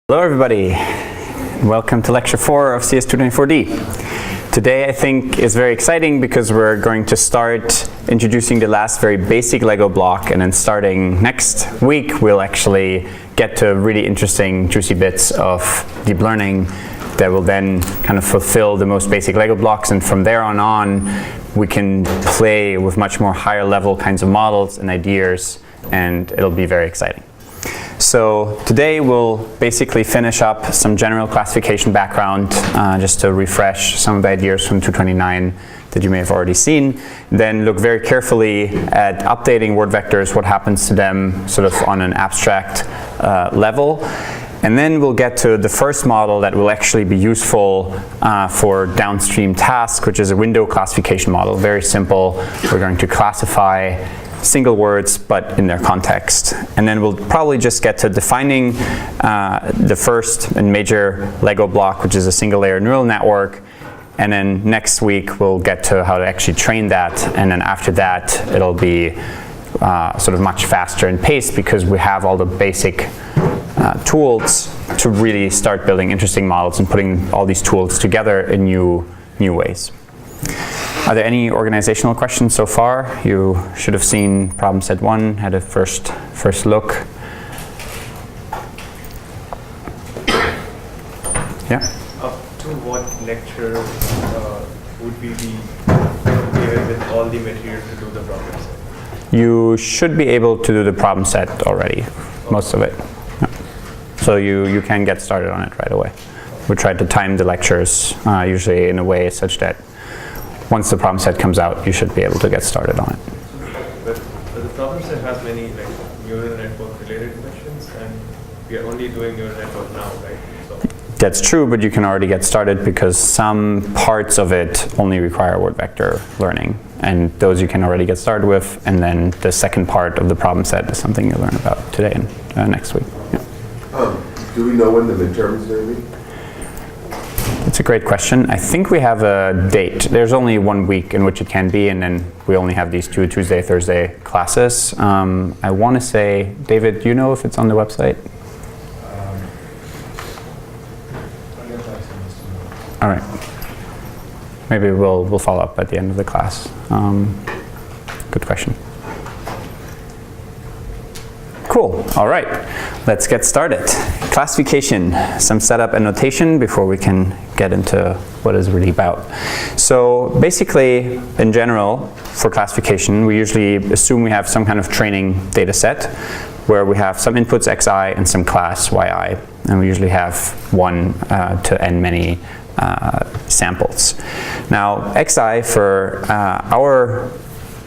Hello everybody, welcome to lecture 4 of CS224D. Today I think is very exciting because we're going to start introducing the last very basic Lego block, and then starting next week we'll actually get to really interesting juicy bits of deep learning that will then kind of fulfill the most basic Lego blocks, and from there on we can play with much more higher level kinds of models and ideas, and it'll be very exciting. So today we'll basically finish up some general classification background just to refresh some of the ideas from 229 that you may have already seen. Then look very carefully at updating word vectors, what happens to them sort of on an abstract level. And then we'll get to the first model that will actually be useful for downstream tasks, which is a window classification model. Very simple. We're going to classify single words, but in their context. And then we'll probably just get to defining the first and major Lego block, which is a single layer neural network. And then next week we'll get to how to actually train that. And then after that it'll be sort of much faster in pace because we have all the basic tools to really start building interesting models and putting all these tools together in new ways. Are there any organizational questions so far? You should have seen problem set 1, had a first look. Yeah? Up to what lecture would we be prepared with all the material to do the problem set? You should be able to do the problem set already, most of it. Yeah. So you can get started on it right away. We try to time the lectures usually in a way such that once the problem set comes out, you should be able to get started on it. But the problem set has many neural network related questions, and we are only doing neural network now, right? So that's true, but you can already get started because some parts of it only require word vector learning, and those you can already get started with. And then the second part of the problem set is something you'll learn about today and next week. Yeah. Do we know when the midterms are going to be? It's a great question. I think we have a date. There's only 1 week in which it can be, and then we only have these 2 Tuesday, Thursday classes. I want to say, David, do you know if it's on the website? All right. Maybe we'll follow up at the end of the class. Good question. Cool. All right. Let's get started. Classification, some setup and notation before we can get into what it's really about. So basically, in general, for classification, we usually assume we have some kind of training data set where we have some inputs xi and some class yi, and we usually have 1 to n many samples. Now, xi for our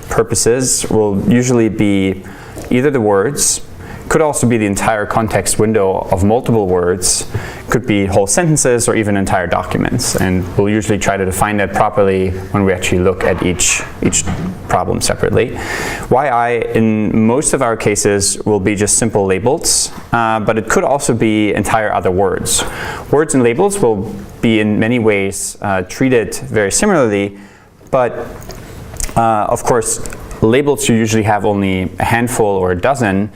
purposes will usually be either the words, could also be the entire context window of multiple words, could be whole sentences or even entire documents, and we'll usually try to define that properly when we actually look at each problem separately. Yi in most of our cases will be just simple labels, but it could also be entire other words. Words and labels will be in many ways treated very similarly, but of course labels you usually have only a handful or a dozen,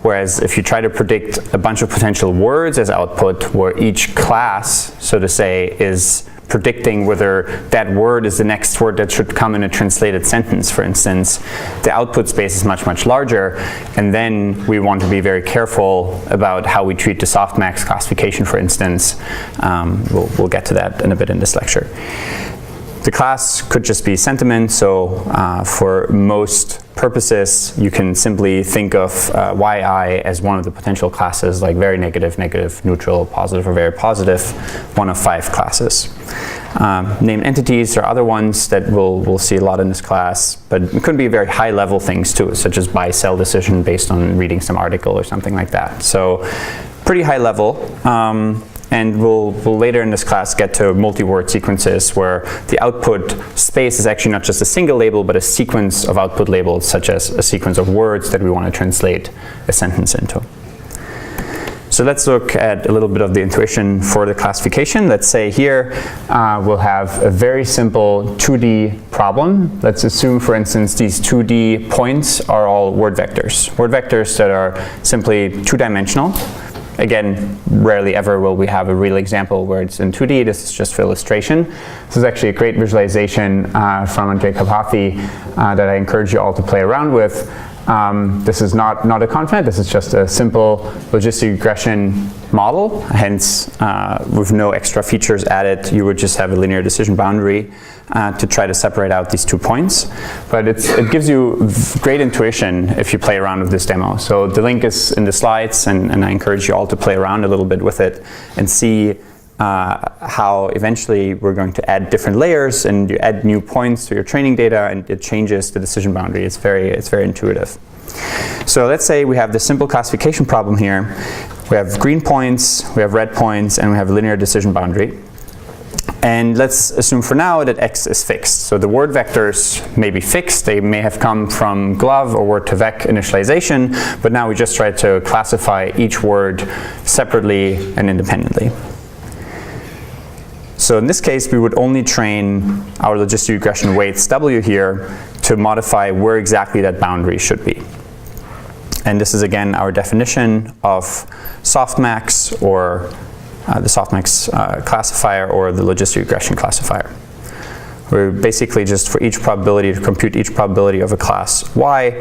whereas if you try to predict a bunch of potential words as output, where each class, so to say, is predicting whether that word is the next word that should come in a translated sentence, for instance, the output space is much, much larger, and then we want to be very careful about how we treat the softmax classification, for instance. We'll get to that in a bit in this lecture. The class could just be sentiment, so for most purposes you can simply think of yi as one of the potential classes, like very negative, negative, neutral, positive, or very positive, 1 of 5 classes. Named entities are other ones that we'll see a lot in this class, but it could be very high level things too, such as buy-sell decision based on reading some article or something like that. So pretty high level. And we'll later in this class get to multi-word sequences where the output space is actually not just a single label, but a sequence of output labels, such as a sequence of words that we want to translate a sentence into. So let's look at a little bit of the intuition for the classification. Let's say here we'll have a very simple 2D problem. Let's assume, for instance, these 2D points are all word vectors. Word vectors that are simply 2-dimensional. again, rarely ever will we have a real example where it's in 2D. This is just for illustration. This is actually a great visualization from Jacob Hathi that I encourage you all to play around with. This is not a confident, this is just a simple logistic regression model, hence with no extra features added, you would just have a linear decision boundary to try to separate out these 2 points. But it gives you great intuition if you play around with this demo. So the link is in the slides, and I encourage you all to play around a little bit with it and see how eventually we're going to add different layers, and you add new points to your training data, and it changes the decision boundary. It's very intuitive. So let's say we have this simple classification problem here. We have green points, we have red points, and we have a linear decision boundary. And let's assume for now that x is fixed. So the word vectors may be fixed. They may have come from glove or word to vec initialization, but now we just try to classify each word separately and independently. So in this case, we would only train our logistic regression weights W here to modify where exactly that boundary should be. And this is again our definition of softmax, or the softmax classifier, or the logistic regression classifier. We're basically just for each probability, to compute each probability of a class Y,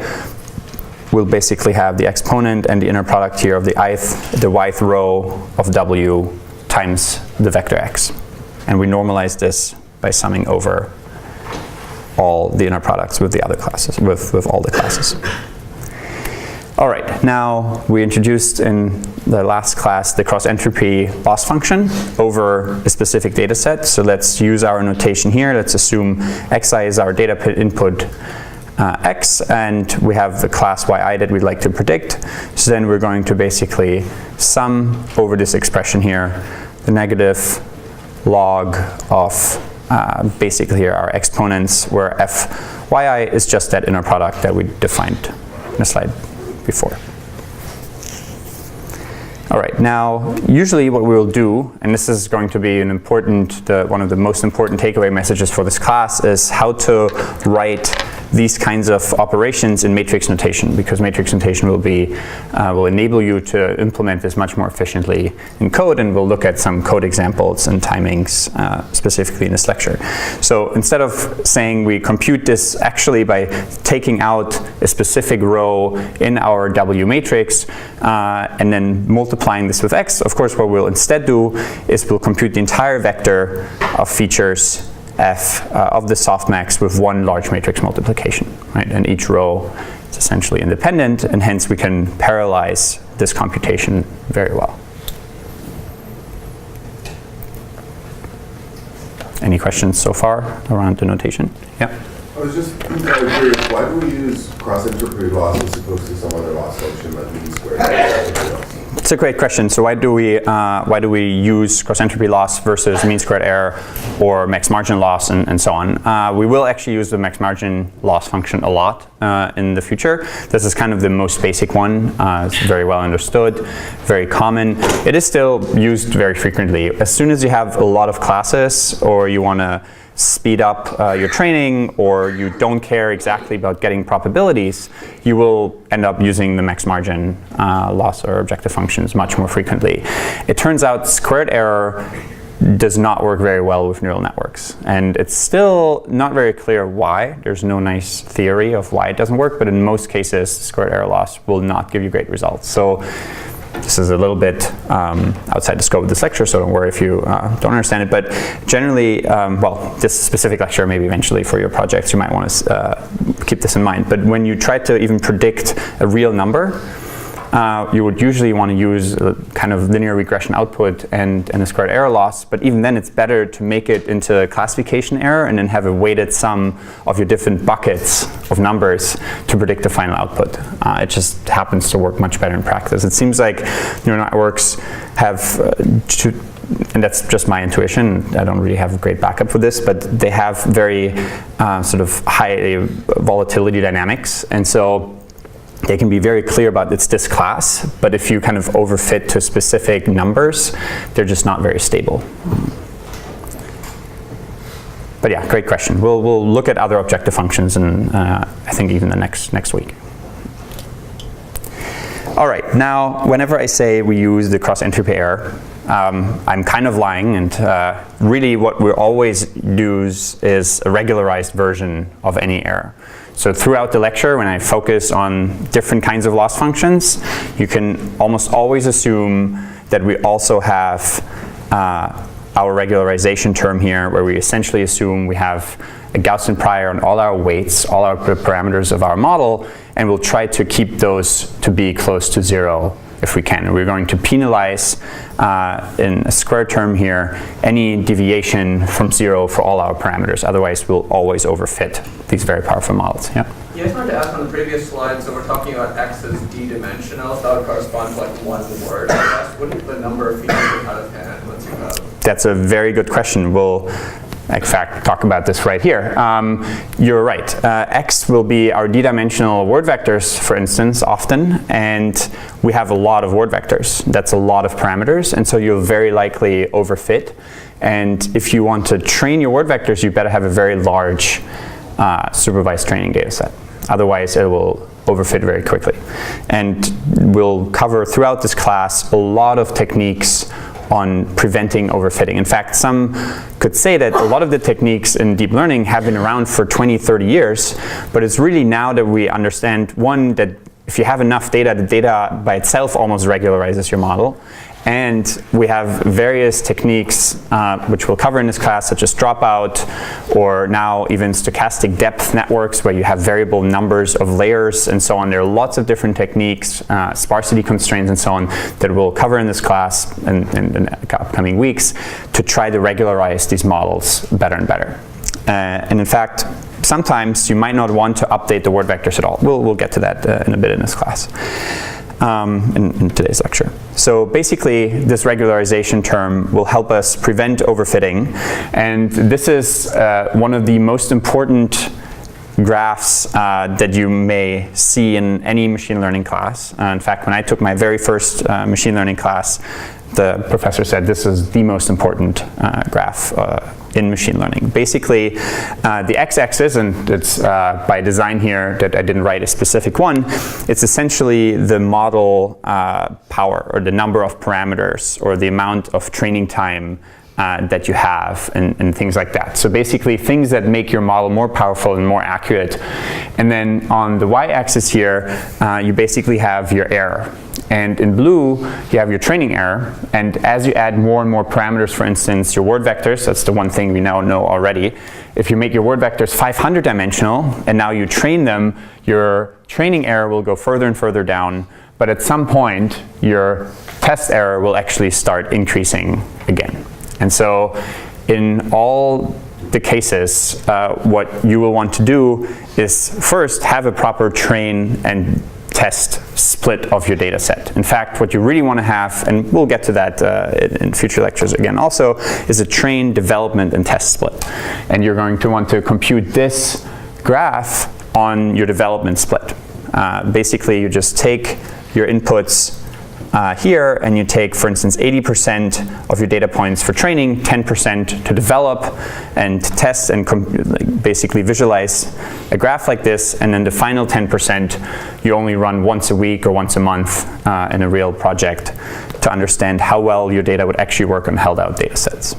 we'll basically have the exponent and the inner product here of the ith row of W times the vector x. And we normalize this by summing over all the inner products with the other classes, with all the classes. All right, now we introduced in the last class the cross-entropy loss function over a specific data set. So let's use our notation here. Let's assume xi is our data input x, and we have the class yi that we'd like to predict. So then we're going to basically sum over this expression here, the negative log of basically here our exponents, where fyi is just that inner product that we defined in the slide before. All right, now usually what we will do, and this is going to be an important, one of the most important takeaway messages for this class, is how to write these kinds of operations in matrix notation, because matrix notation will enable you to implement this much more efficiently in code, and we'll look at some code examples and timings specifically in this lecture. So instead of saying we compute this actually by taking out a specific row in our W matrix and then multiplying this with x, of course what we'll instead do is we'll compute the entire vector of features f of the softmax with one large matrix multiplication, right? And each row is essentially independent, and hence we can parallelize this computation very well. Any questions so far around the notation? Yeah. I was just curious, why do we use cross-entropy loss as opposed to some other loss function like mean squared? It's a great question. So why do we use cross-entropy loss versus mean squared error or max margin loss and so on? We will actually use the max margin loss function a lot in the future. This is kind of the most basic one. It's very well understood, very common. It is still used very frequently. As soon as you have a lot of classes, or you want to speed up your training, or you don't care exactly about getting probabilities, you will end up using the max margin loss or objective functions much more frequently. It turns out squared error does not work very well with neural networks, and it's still not very clear why. There's no nice theory of why it doesn't work, but in most cases squared error loss will not give you great results. So this is a little bit outside the scope of this lecture, so don't worry if you don't understand it. But generally, well, this specific lecture maybe eventually for your projects, you might want to keep this in mind. But when you try to even predict a real number, you would usually want to use a kind of linear regression output and a squared error loss. But even then, it's better to make it into a classification error and then have a weighted sum of your different buckets of numbers to predict the final output. It just happens to work much better in practice. It seems like neural networks have and that's just my intuition, I don't really have a great backup for this, but they have very sort of high volatility dynamics, and so they can be very clear about it's this class, but if you kind of overfit to specific numbers, they're just not very stable. But yeah, great question. We'll look at other objective functions, and I think even the next week. all right, now whenever I say we use the cross-entropy error, I'm kind of lying, and really what we always use is a regularized version of any error. So throughout the lecture, when I focus on different kinds of loss functions, you can almost always assume that we also have our regularization term here, where we essentially assume we have a Gaussian prior on all our weights, all our parameters of our model, and we'll try to keep those to be close to 0 if we can. And we're going to penalize in a square term here any deviation from 0 for all our parameters. Otherwise, we'll always overfit these very powerful models. Yeah. Yeah, I just wanted to ask on the previous slide, so we're talking about x as d-dimensional, so that would correspond to like one word, I guess. Wouldn't the number of features you have hand once you have? That's a very good question. We'll, in fact, talk about this right here. You're right. X will be our d-dimensional word vectors, for instance, often, and we have a lot of word vectors. That's a lot of parameters, and so you'll very likely overfit. And if you want to train your word vectors, you better have a very large supervised training data set. Otherwise, it will overfit very quickly. And we'll cover throughout this class a lot of techniques on preventing overfitting. In fact, some could say that a lot of the techniques in deep learning have been around for 20, 30 years, but it's really now that we understand, one, that if you have enough data, the data by itself almost regularizes your model. And we have various techniques, which we'll cover in this class, such as dropout, or now even stochastic depth networks, where you have variable numbers of layers and so on. There are lots of different techniques, sparsity constraints and so on, that we'll cover in this class in the upcoming weeks to try to regularize these models better and better. And in fact, sometimes you might not want to update the word vectors at all. We'll get to that in a bit in this class. In today's lecture. So basically, this regularization term will help us prevent overfitting, and this is one of the most important graphs that you may see in any machine learning class. In fact, when I took my very first machine learning class, the professor said this is the most important graph in machine learning. Basically, the x-axis, and it's by design here that I didn't write a specific one, it's essentially the model power, or the number of parameters, or the amount of training time that you have, and things like that. So basically, things that make your model more powerful and more accurate. And then on the y-axis here, you basically have your error. And in blue, you have your training error. And as you add more and more parameters, for instance, your word vectors, that's the one thing we now know already. If you make your word vectors 500 dimensional, and now you train them, your training error will go further and further down. But at some point, your test error will actually start increasing again. And so in all the cases, what you will want to do is first have a proper train and test split of your data set. In fact, what you really want to have, and we'll get to that in future lectures again also, is a train, development, and test split. And you're going to want to compute this graph on your development split. Basically, you just take your inputs here, and you take, for instance, 80% of your data points for training, 10% to develop and test and basically visualize a graph like this, and then the final 10% you only run once a week or once a month in a real project to understand how well your data would actually work on held out data sets,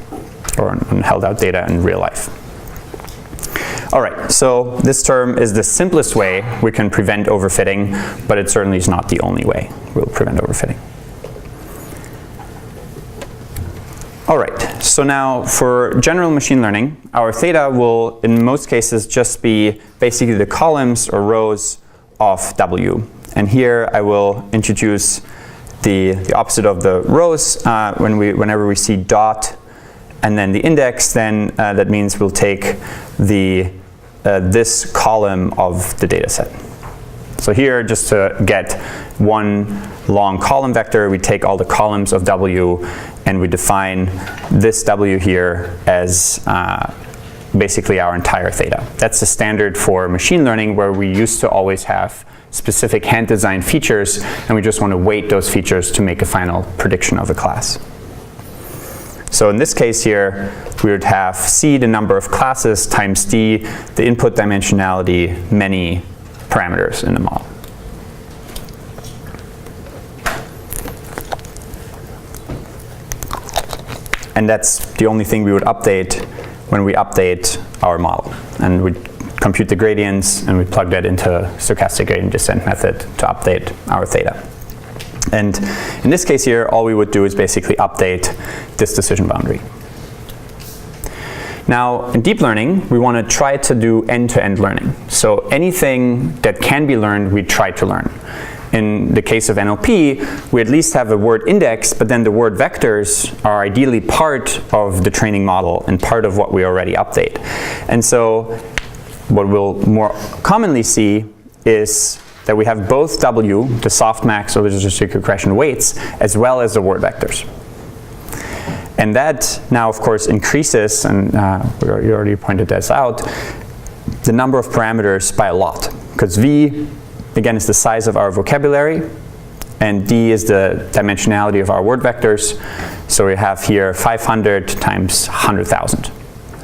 or on held out data in real life. All right, so this term is the simplest way we can prevent overfitting, but it certainly is not the only way we'll prevent overfitting. All right, so now for general machine learning, our theta will in most cases just be basically the columns or rows of W. And here I will introduce the opposite of the rows. Whenever we see dot and then the index, then that means we'll take this column of the data set. So here, just to get one long column vector, we take all the columns of W, and we define this W here as basically our entire theta. That's the standard for machine learning, where we used to always have specific hand-designed features, and we just want to weight those features to make a final prediction of a class. So in this case here, we would have C, the number of classes, times D, the input dimensionality, many parameters in the model. And that's the only thing we would update when we update our model. And we compute the gradients, and we plug that into stochastic gradient descent method to update our theta. And in this case here, all we would do is basically update this decision boundary. Now, in deep learning, we want to try to do end-to-end learning. So anything that can be learned, we try to learn. In the case of NLP, we at least have a word index, but then the word vectors are ideally part of the training model and part of what we already update. And so what we'll more commonly see is that we have both W, the softmax or the logistic regression weights, as well as the word vectors. And that now, of course, increases, and you already pointed this out, the number of parameters by a lot. Because V, again, is the size of our vocabulary, and D is the dimensionality of our word vectors. So we have here 500 times 100,000.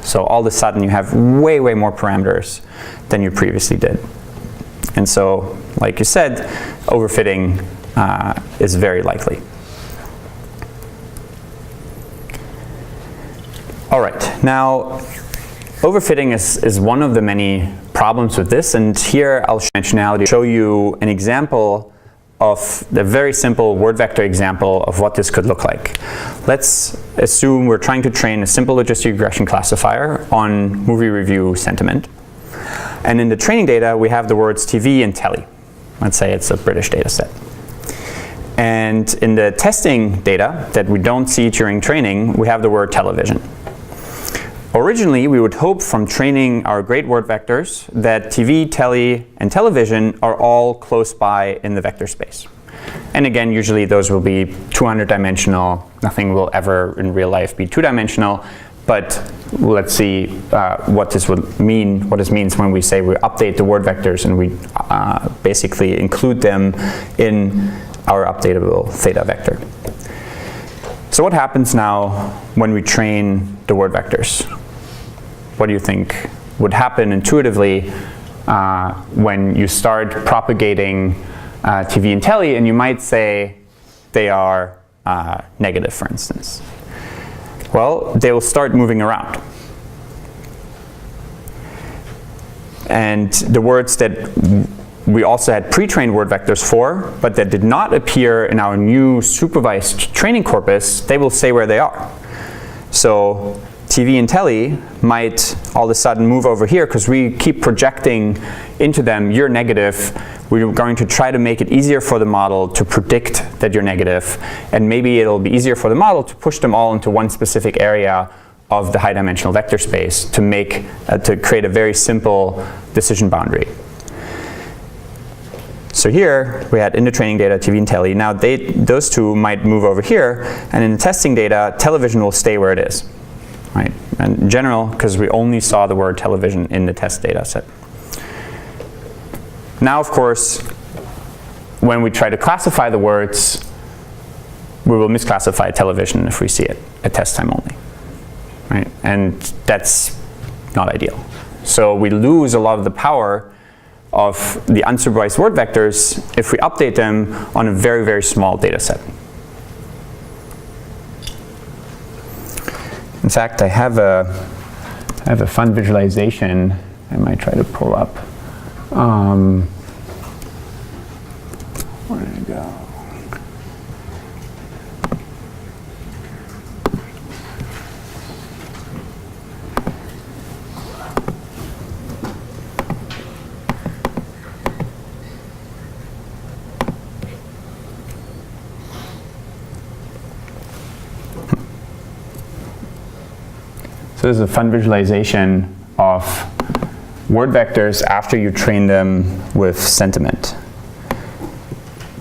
So all of a sudden, you have way, way more parameters than you previously did. And so, like you said, overfitting is very likely. All right, now overfitting is one of the many problems with this, and here I'll show you an example of the very simple word vector example of what this could look like. Let's assume we're trying to train a simple logistic regression classifier on movie review sentiment. And in the training data, we have the words TV and telly. Let's say it's a British data set. And in the testing data that we don't see during training, we have the word television. Originally, we would hope from training our great word vectors that TV, tele, and television are all close by in the vector space. And again, usually those will be 200-dimensional. Nothing will ever in real life be 2-dimensional. But let's see what this would mean, what this means when we say we update the word vectors and we basically include them in our updatable theta vector. So what happens now when we train the word vectors? What do you think would happen intuitively when you start propagating TV and tele, and you might say they are negative, for instance? Well, they will start moving around. And the words that we also had pre-trained word vectors for, but that did not appear in our new supervised training corpus, they will stay where they are. So TV and tele might all of a sudden move over here because we keep projecting into them, you're negative. We're going to try to make it easier for the model to predict that you're negative, and maybe it'll be easier for the model to push them all into one specific area of the high-dimensional vector space to create a very simple decision boundary. So here we had in the training data TV and tele. Now those two might move over here, and in the testing data, television will stay where it is, right? And in general, because we only saw the word television in the test data set. Now, of course, when we try to classify the words, we will misclassify television if we see it at test time only, right? And that's not ideal. So we lose a lot of the power of the unsupervised word vectors if we update them on a very, very small data set. In fact, I have a fun visualization I might try to pull up. Where did it go? So this is a fun visualization of word vectors after you train them with sentiment.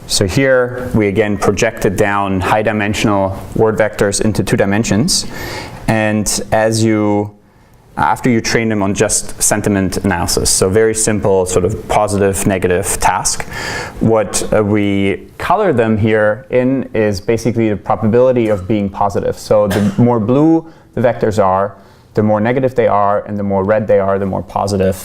So here we again projected down high-dimensional word vectors into 2 dimensions, and after you train them on just sentiment analysis, so very simple sort of positive, negative task, what we color them here in is basically the probability of being positive. So the more blue the vectors are, the more negative they are, and the more red they are, the more positive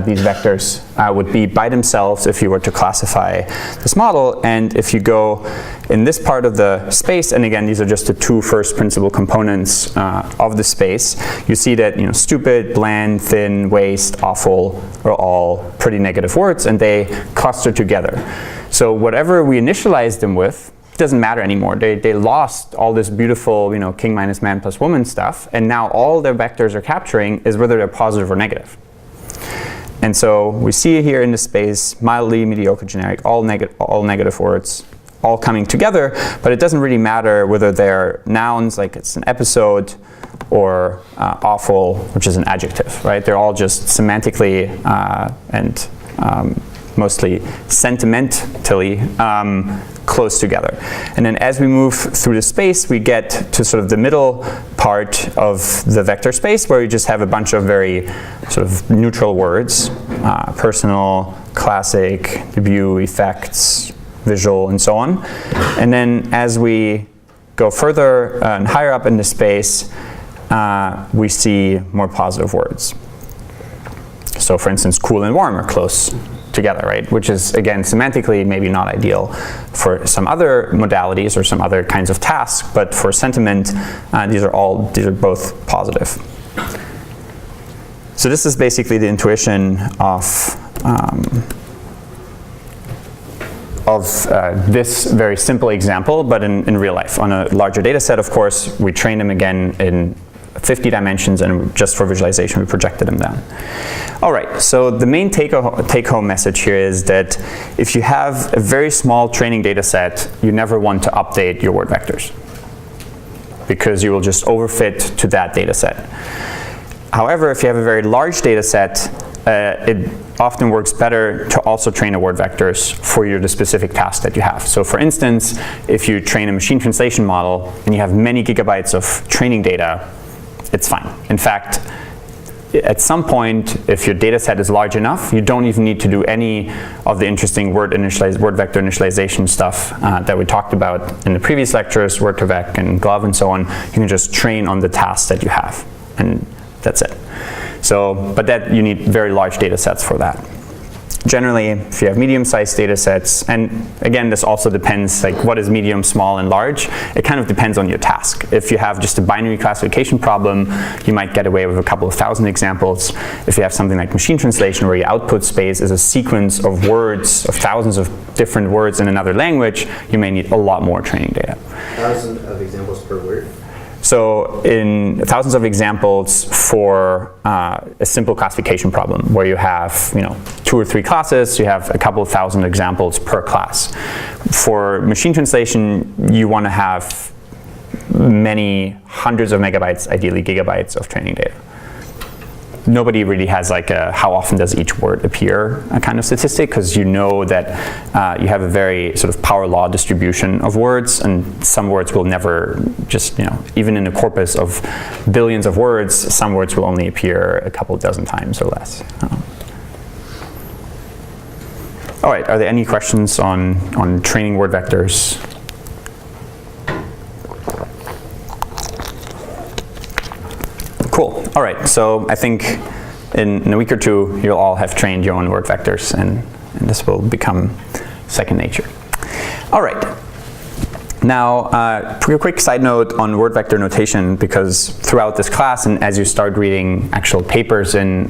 these vectors would be by themselves if you were to classify this model. And if you go in this part of the space, and again, these are just the two first principal components of the space, you see that stupid, bland, thin, waste, awful are all pretty negative words, and they cluster together. So whatever we initialize them with doesn't matter anymore. They lost all this beautiful, king minus man plus woman stuff, and now all their vectors are capturing is whether they're positive or negative. And so we see here in the space mildly, mediocre, generic, all negative words, all coming together, but it doesn't really matter whether they're nouns, like it's an episode, or awful, which is an adjective, right? They're all just semantically and mostly sentimentally close together. And then as we move through the space, we get to sort of the middle part of the vector space, where we just have a bunch of very sort of neutral words, personal, classic, debut, effects, visual, and so on. And then as we go further and higher up in the space, we see more positive words. So for instance, cool and warm are close together, right? Which is, again, semantically maybe not ideal for some other modalities or some other kinds of tasks, but for sentiment, these are both positive. So this is basically the intuition of this very simple example, but in real life. On a larger data set, of course, we train them again in 50 dimensions, and just for visualization, we projected them down. All right, so the main take-home message here is that if you have a very small training data set, you never want to update your word vectors, because you will just overfit to that data set. However, if you have a very large data set, it often works better to also train a word vectors for the specific task that you have. So for instance, if you train a machine translation model and you have many gigabytes of training data, it's fine. In fact, at some point, if your data set is large enough, you don't even need to do any of the interesting word vector initialization stuff that we talked about in the previous lectures, word2vec and glove and so on. You can just train on the tasks that you have, and that's it. So, but that you need very large data sets for that. Generally, if you have medium-sized data sets, and again, this also depends, like what is medium, small, and large? It kind of depends on your task. If you have just a binary classification problem, you might get away with a couple of thousand examples. If you have something like machine translation, where your output space is a sequence of words, of thousands of different words in another language, you may need a lot more training data. 1,000 of examples per word? So in thousands of examples for a simple classification problem, where you have 2 or 3 classes, you have a couple of thousand examples per class. For machine translation, you want to have many hundreds of megabytes, ideally gigabytes of training data. Nobody really has like a how often does each word appear a kind of statistic, because you know that you have a very sort of power law distribution of words, and some words will never just, even in a corpus of billions of words, some words will only appear a couple dozen times or less. All right, are there any questions on training word vectors? Cool. All right. So I think in a week or two, you'll all have trained your own word vectors, and this will become second nature. All right. Now, a quick side note on word vector notation, because throughout this class, and as you start reading actual papers in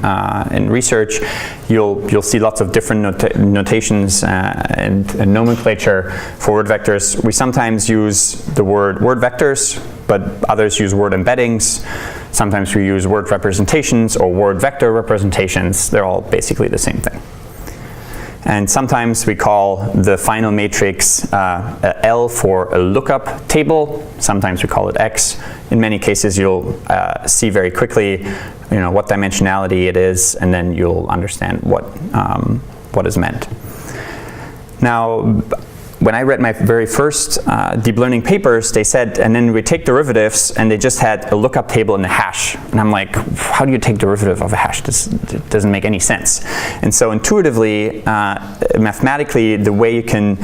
research, you'll see lots of different notations and nomenclature for word vectors. We sometimes use the word vectors, but others use word embeddings. Sometimes we use word representations or word vector representations. They're all basically the same thing. And sometimes we call the final matrix L for a lookup table. Sometimes we call it X. In many cases, you'll see very quickly, what dimensionality it is, and then you'll understand what is meant. Now, when I read my very first deep learning papers, they said, and then we take derivatives, and they just had a lookup table and a hash. And I'm like, how do you take derivative of a hash? This doesn't make any sense. And so intuitively, mathematically, the way you can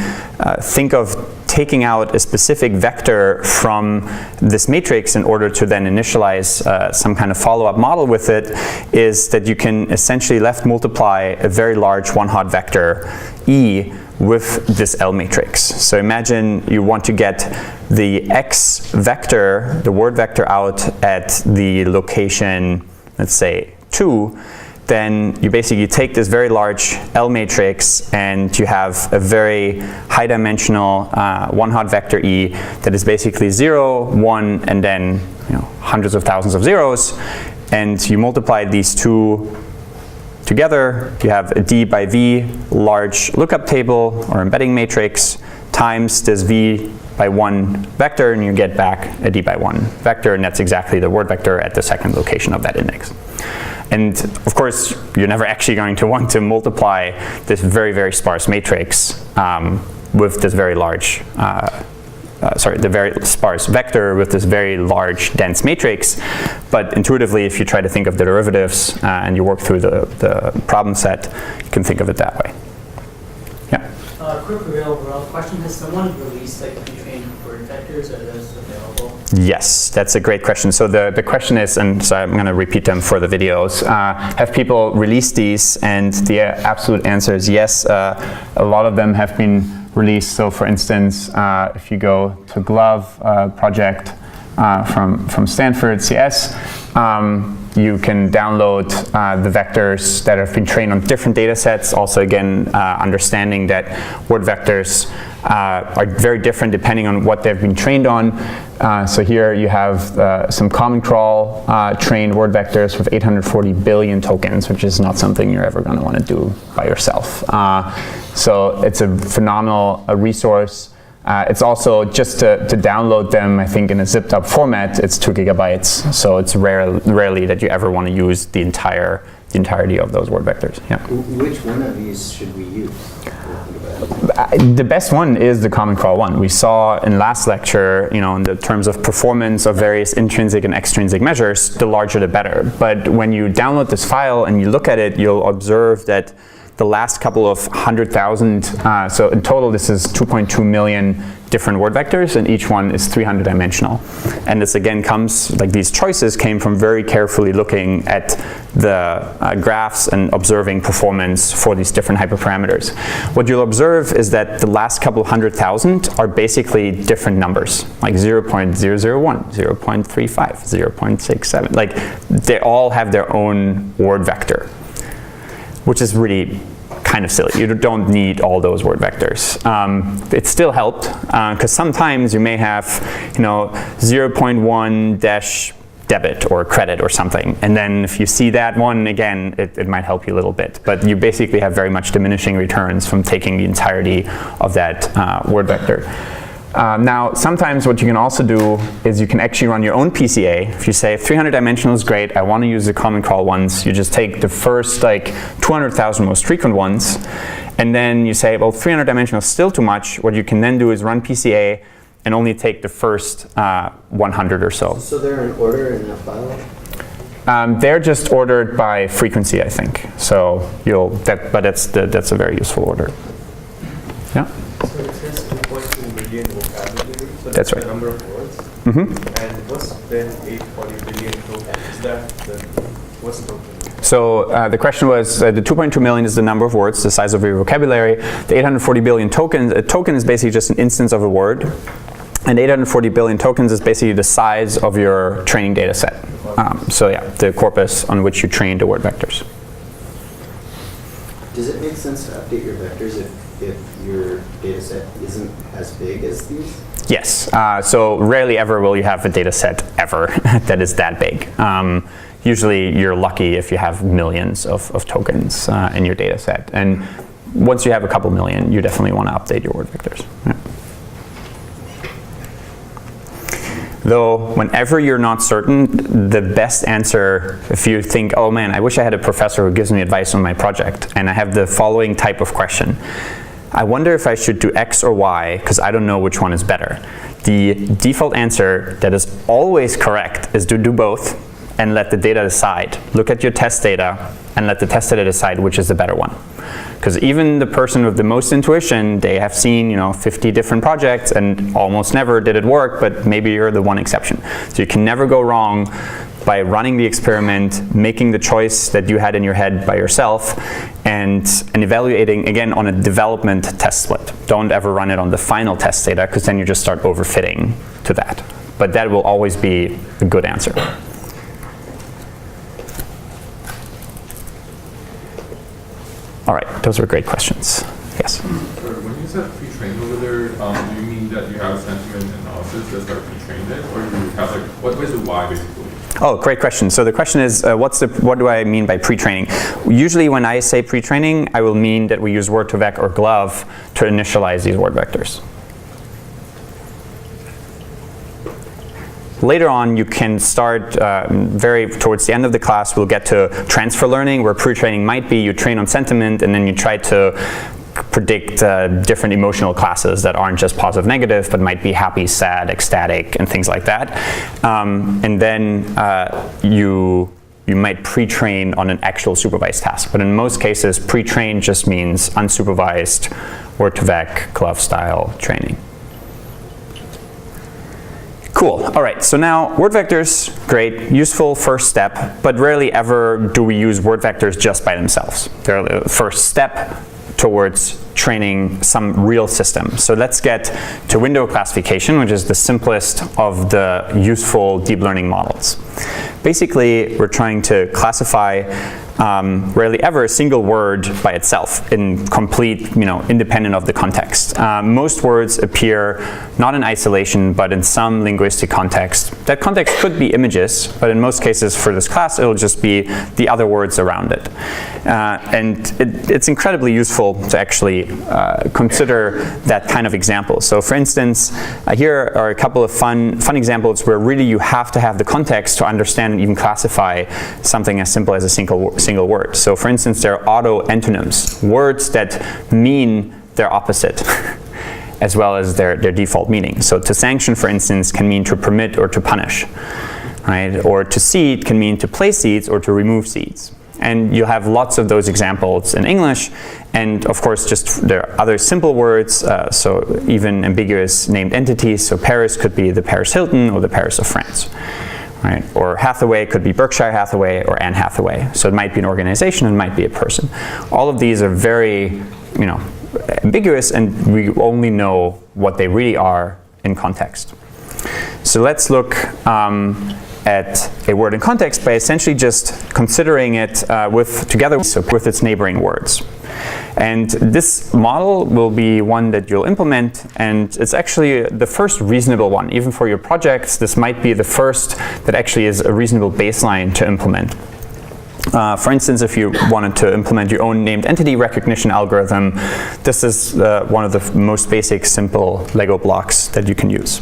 think of taking out a specific vector from this matrix in order to then initialize some kind of follow-up model with it is that you can essentially left multiply a very large one-hot vector E with this L matrix. So imagine you want to get the X vector, the word vector, out at the location, let's say 2, then you basically take this very large L matrix and you have a very high dimensional one-hot vector E that is basically 0, 1, and then hundreds of thousands of zeros, and you multiply these two together, you have a D by V large lookup table or embedding matrix times this V by 1 vector, and you get back a D by 1 vector, and that's exactly the word vector at the second location of that index. And of course, you're never actually going to want to multiply this very, very sparse matrix with this very large, the very sparse vector with this very large, dense matrix. But intuitively, if you try to think of the derivatives and you work through the problem set, you can think of it that way. Yeah? Quick overall question, has someone released like pre-trained word vectors? Are those available? Yes, that's a great question. So the question is, and so I'm going to repeat them for the videos, have people released these? And the absolute answer is yes. A lot of them have been released. So for instance, if you go to Glove project from Stanford CS, you can download the vectors that have been trained on different data sets. Also, again, understanding that word vectors are very different depending on what they've been trained on. So here you have some Common Crawl trained word vectors with 840 billion tokens, which is not something you're ever going to want to do by yourself. So it's a phenomenal resource. It's also, just to download them, I think in a zipped up format, it's 2 gigabytes. So it's rarely that you ever want to use the entirety of those word vectors. Yeah. Which one of these should we use? The best one is the Common Crawl one. We saw in last lecture, in the terms of performance of various intrinsic and extrinsic measures, the larger the better. But when you download this file and you look at it, you'll observe that the last couple of 100,000, so in total this is 2.2 million different word vectors, and each one is 300 dimensional. And this again these choices came from very carefully looking at the graphs and observing performance for these different hyperparameters. What you'll observe is that the last couple 100,000 are basically different numbers, like 0.001, 0.35, 0.67. Like they all have their own word vector, which is really kind of silly. You don't need all those word vectors. It still helped, because sometimes you may have 0.1 dash debit or credit or something, and then if you see that one again, it might help you a little bit. But you basically have very much diminishing returns from taking the entirety of that word vector. Now, sometimes what you can also do is you can actually run your own PCA. If you say 300 dimensional is great, I want to use the Common Crawl ones, you just take the first 200,000 most frequent ones, and then you say, well, 300 dimensional is still too much. What you can then do is run PCA and only take the first 100 or so. So they're in order in that file? They're just ordered by frequency, I think. So but that's a very useful order. Yeah. So it says 2.2 million vocabulary. So that's right. The number of words. Mm-hmm. And what's then 840 billion token? Is that what's the token? So the question was, the 2.2 million is the number of words, the size of your vocabulary. The 840 billion tokens, a token is basically just an instance of a word. And 840 billion tokens is basically the size of your training data set. So yeah, the corpus on which you train the word vectors. Does it make sense to update your vectors if your data set isn't as big as these? Yes. So rarely ever will you have a data set ever that is that big. Usually you're lucky if you have millions of tokens in your data set. And once you have a couple million, you definitely want to update your word vectors. Yeah. Though, whenever you're not certain, the best answer, if you think, oh man, I wish I had a professor who gives me advice on my project, and I have the following type of question. I wonder if I should do X or Y because I don't know which one is better. The default answer that is always correct is to do both and let the data decide. Look at your test data and let the test data decide which is the better one. Because even the person with the most intuition, they have seen 50 different projects and almost never did it work, but maybe you're the one exception. So you can never go wrong by running the experiment, making the choice that you had in your head by yourself, and evaluating, again, on a development test split. Don't ever run it on the final test data, because then you just start overfitting to that. But that will always be a good answer. All right, those were great questions. Yes? When you said pre-trained over there, do you mean that you have a sentiment analysis that's like pre-trained it, or you have like, what is the why basically? Oh, great question. So the question is, what do I mean by pre-training? Usually when I say pre-training, I will mean that we use Word2Vec or Glove to initialize these word vectors. Later on, you can start towards the end of the class, we'll get to transfer learning, where pre-training might be you train on sentiment and then you try to predict different emotional classes that aren't just positive, negative, but might be happy, sad, ecstatic, and things like that. And then you might pre-train on an actual supervised task. But in most cases, pre-train just means unsupervised Word2Vec, Glove style training. Cool. All right, so now word vectors, great, useful first step, but rarely ever do we use word vectors just by themselves. They're the first step towards training some real system. So let's get to window classification, which is the simplest of the useful deep learning models. Basically, we're trying to classify rarely ever a single word by itself in complete, independent of the context. Most words appear not in isolation, but in some linguistic context. That context could be images, but in most cases for this class, it'll just be the other words around it. And it's incredibly useful to actually consider that kind of example. So for instance, here are a couple of fun examples where really you have to have the context to understand and even classify something as simple as a single word. So for instance, there are auto-antonyms, words that mean their opposite as well as their default meaning. So to sanction, for instance, can mean to permit or to punish, right? Or to seed can mean to place seeds or to remove seeds. And you have lots of those examples in English. And of course, there are other simple words, so even ambiguous named entities. So Paris could be the Paris Hilton or the Paris of France. Right? Or Hathaway could be Berkshire Hathaway or Anne Hathaway. So it might be an organization, it might be a person. All of these are very, ambiguous, and we only know what they really are in context. So let's look at a word in context by essentially just considering it together with its neighboring words. And this model will be one that you'll implement, and it's actually the first reasonable one. Even for your projects, this might be the first that actually is a reasonable baseline to implement. For instance, if you wanted to implement your own named entity recognition algorithm, this is one of the most basic, simple Lego blocks that you can use.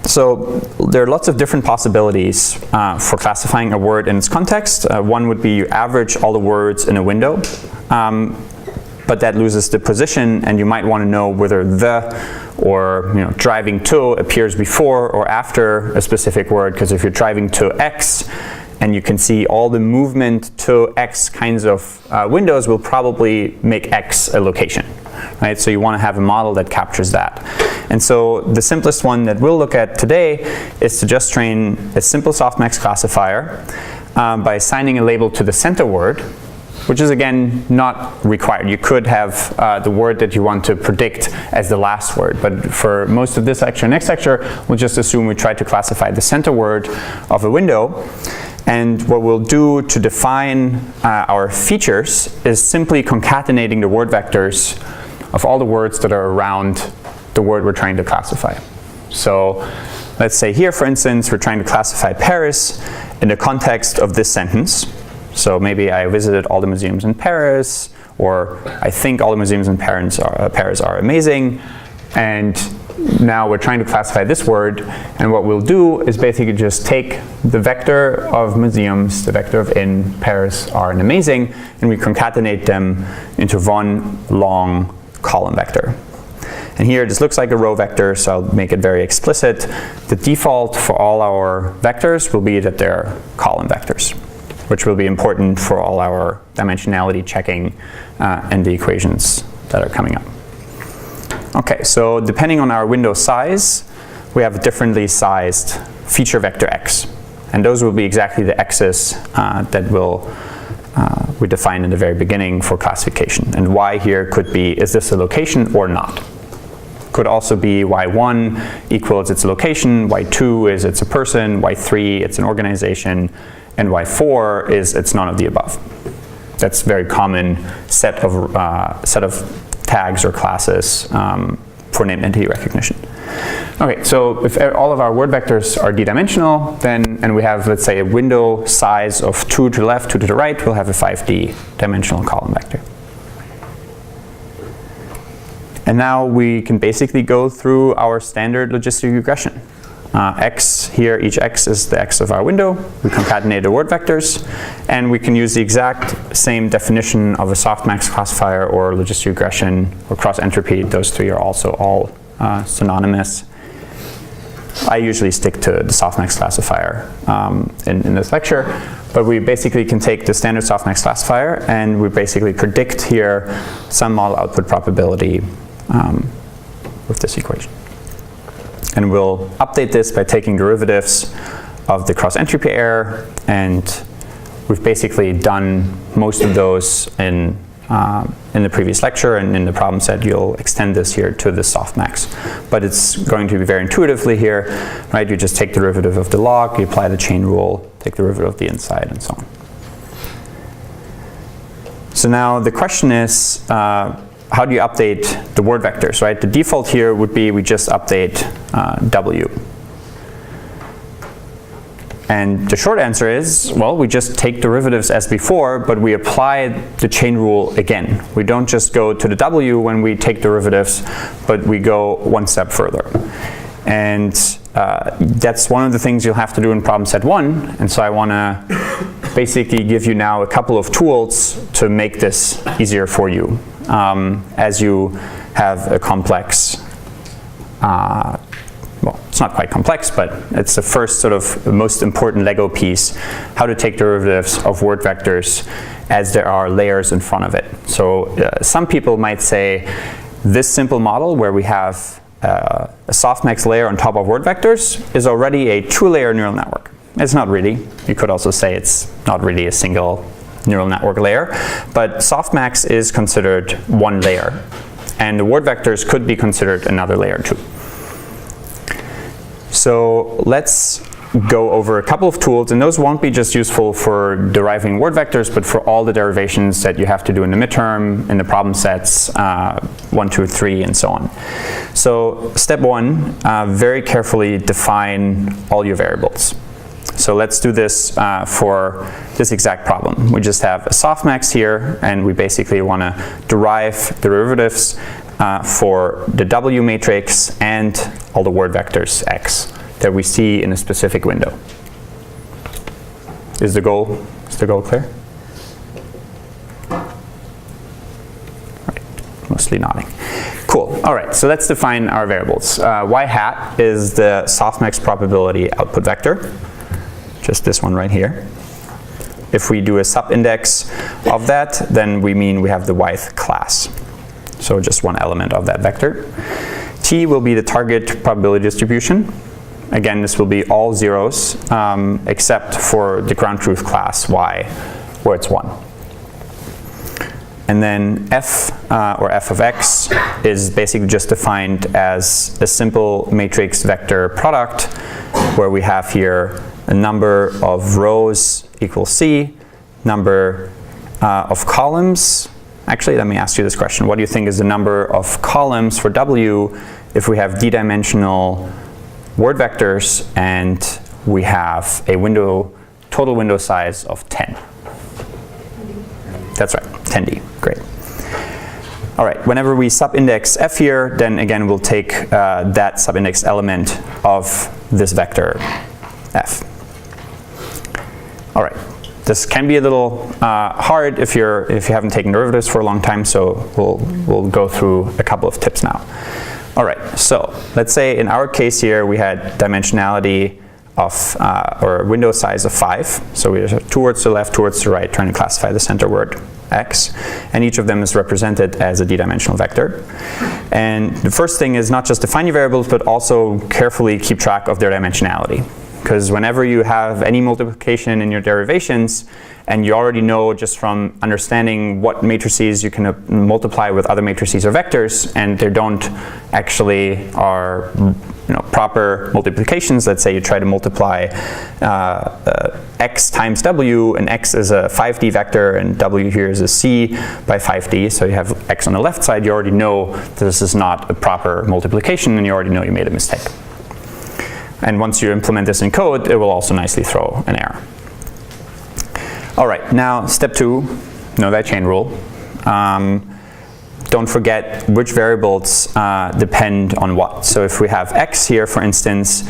So there are lots of different possibilities for classifying a word in its context. One would be you average all the words in a window, but that loses the position, and you might want to know whether the or driving to appears before or after a specific word, because if you're driving to X and you can see all the movement to X kinds of windows will probably make X a location. Right? So you want to have a model that captures that. And so the simplest one that we'll look at today is to just train a simple softmax classifier by assigning a label to the center word, which is again not required. You could have the word that you want to predict as the last word, but for most of this lecture, next lecture, we'll just assume we try to classify the center word of a window. And what we'll do to define our features is simply concatenating the word vectors of all the words that are around the word we're trying to classify. So let's say here, for instance, we're trying to classify Paris in the context of this sentence. So maybe I visited all the museums in Paris, or I think all the museums in Paris are amazing. And now we're trying to classify this word, and what we'll do is basically just take the vector of museums, the vector of in, Paris, are, and amazing, and we concatenate them into one long column vector. And here this looks like a row vector, so I'll make it very explicit. The default for all our vectors will be that they're column vectors, which will be important for all our dimensionality checking and the equations that are coming up. Okay, so depending on our window size, we have a differently sized feature vector x. And those will be exactly the x's that we defined in the very beginning for classification. And y here could be, is this a location or not? Could also be y1 equals its location, y2 is it's a person, y3 it's an organization, and y4 is it's none of the above. That's a very common set of tags or classes for named entity recognition. Okay, so if all of our word vectors are d-dimensional, then, and we have, let's say, a window size of 2 to the left, 2 to the right, we'll have a 5D dimensional column vector. And now we can basically go through our standard logistic regression. X here, each x is the x of our window. We concatenate the word vectors, and we can use the exact same definition of a softmax classifier or logistic regression or cross entropy. Those three are also all synonymous. I usually stick to the softmax classifier in this lecture, but we basically can take the standard softmax classifier and we basically predict here some model output probability with this equation. And we'll update this by taking derivatives of the cross entropy error, and we've basically done most of those in the previous lecture, and in the problem set you'll extend this here to the softmax. But it's going to be very intuitively here, right? You just take the derivative of the log, you apply the chain rule, take the derivative of the inside, and so on. So now the question is, how do you update the word vectors, right? The default here would be we just update W. And the short answer is, well, we just take derivatives as before, but we apply the chain rule again. We don't just go to the W when we take derivatives, but we go one step further. And that's one of the things you'll have to do in problem set 1. And so I want to basically give you now a couple of tools to make this easier for you. As you have a complex, well, it's not quite complex, but it's the first sort of most important Lego piece, how to take derivatives of word vectors as there are layers in front of it. So some people might say this simple model where we have a softmax layer on top of word vectors is already a 2-layer neural network. It's not really. You could also say it's not really a single neural network layer, but softmax is considered 1 layer, and the word vectors could be considered another layer too. So let's go over a couple of tools, and those won't be just useful for deriving word vectors, but for all the derivations that you have to do in the midterm, in the problem sets 1, 2, 3, and so on. So step 1, very carefully define all your variables. So let's do this for this exact problem. We just have a softmax here, and we basically want to derive derivatives for the W matrix and all the word vectors X that we see in a specific window. Is the goal clear? Right, mostly nodding. Cool. All right, so let's define our variables. Y hat is the softmax probability output vector. Just this one right here. If we do a subindex of that, then we mean we have the yth class. So just one element of that vector. T will be the target probability distribution. Again, this will be all zeros, except for the ground truth class y, where it's 1. And then f, or f of x, is basically just defined as a simple matrix vector product, where we have here a number of rows equals c, number of columns. Actually, let me ask you this question. What do you think is the number of columns for W if we have d-dimensional word vectors and we have a total window size of 10? That's right, 10D, great. All right, whenever we subindex f here, then again we'll take that subindex element of this vector f. All right, this can be a little hard if you haven't taken derivatives for a long time, so we'll go through a couple of tips now. All right, so let's say in our case here we had dimensionality of, or window size of 5. So we have 2 words to the left, 2 words to the right, trying to classify the center word x. And each of them is represented as a d-dimensional vector. And the first thing is not just define your variables, but also carefully keep track of their dimensionality. Because whenever you have any multiplication in your derivations, and you already know just from understanding what matrices you can multiply with other matrices or vectors, and they don't actually are proper multiplications. Let's say you try to multiply x times w, and x is a 5D vector, and w here is a c by 5D. So you have x on the left side, you already know this is not a proper multiplication, and you already know you made a mistake. And once you implement this in code, it will also nicely throw an error. All right, now step 2, know that chain rule. Don't forget which variables depend on what. So if we have x here, for instance,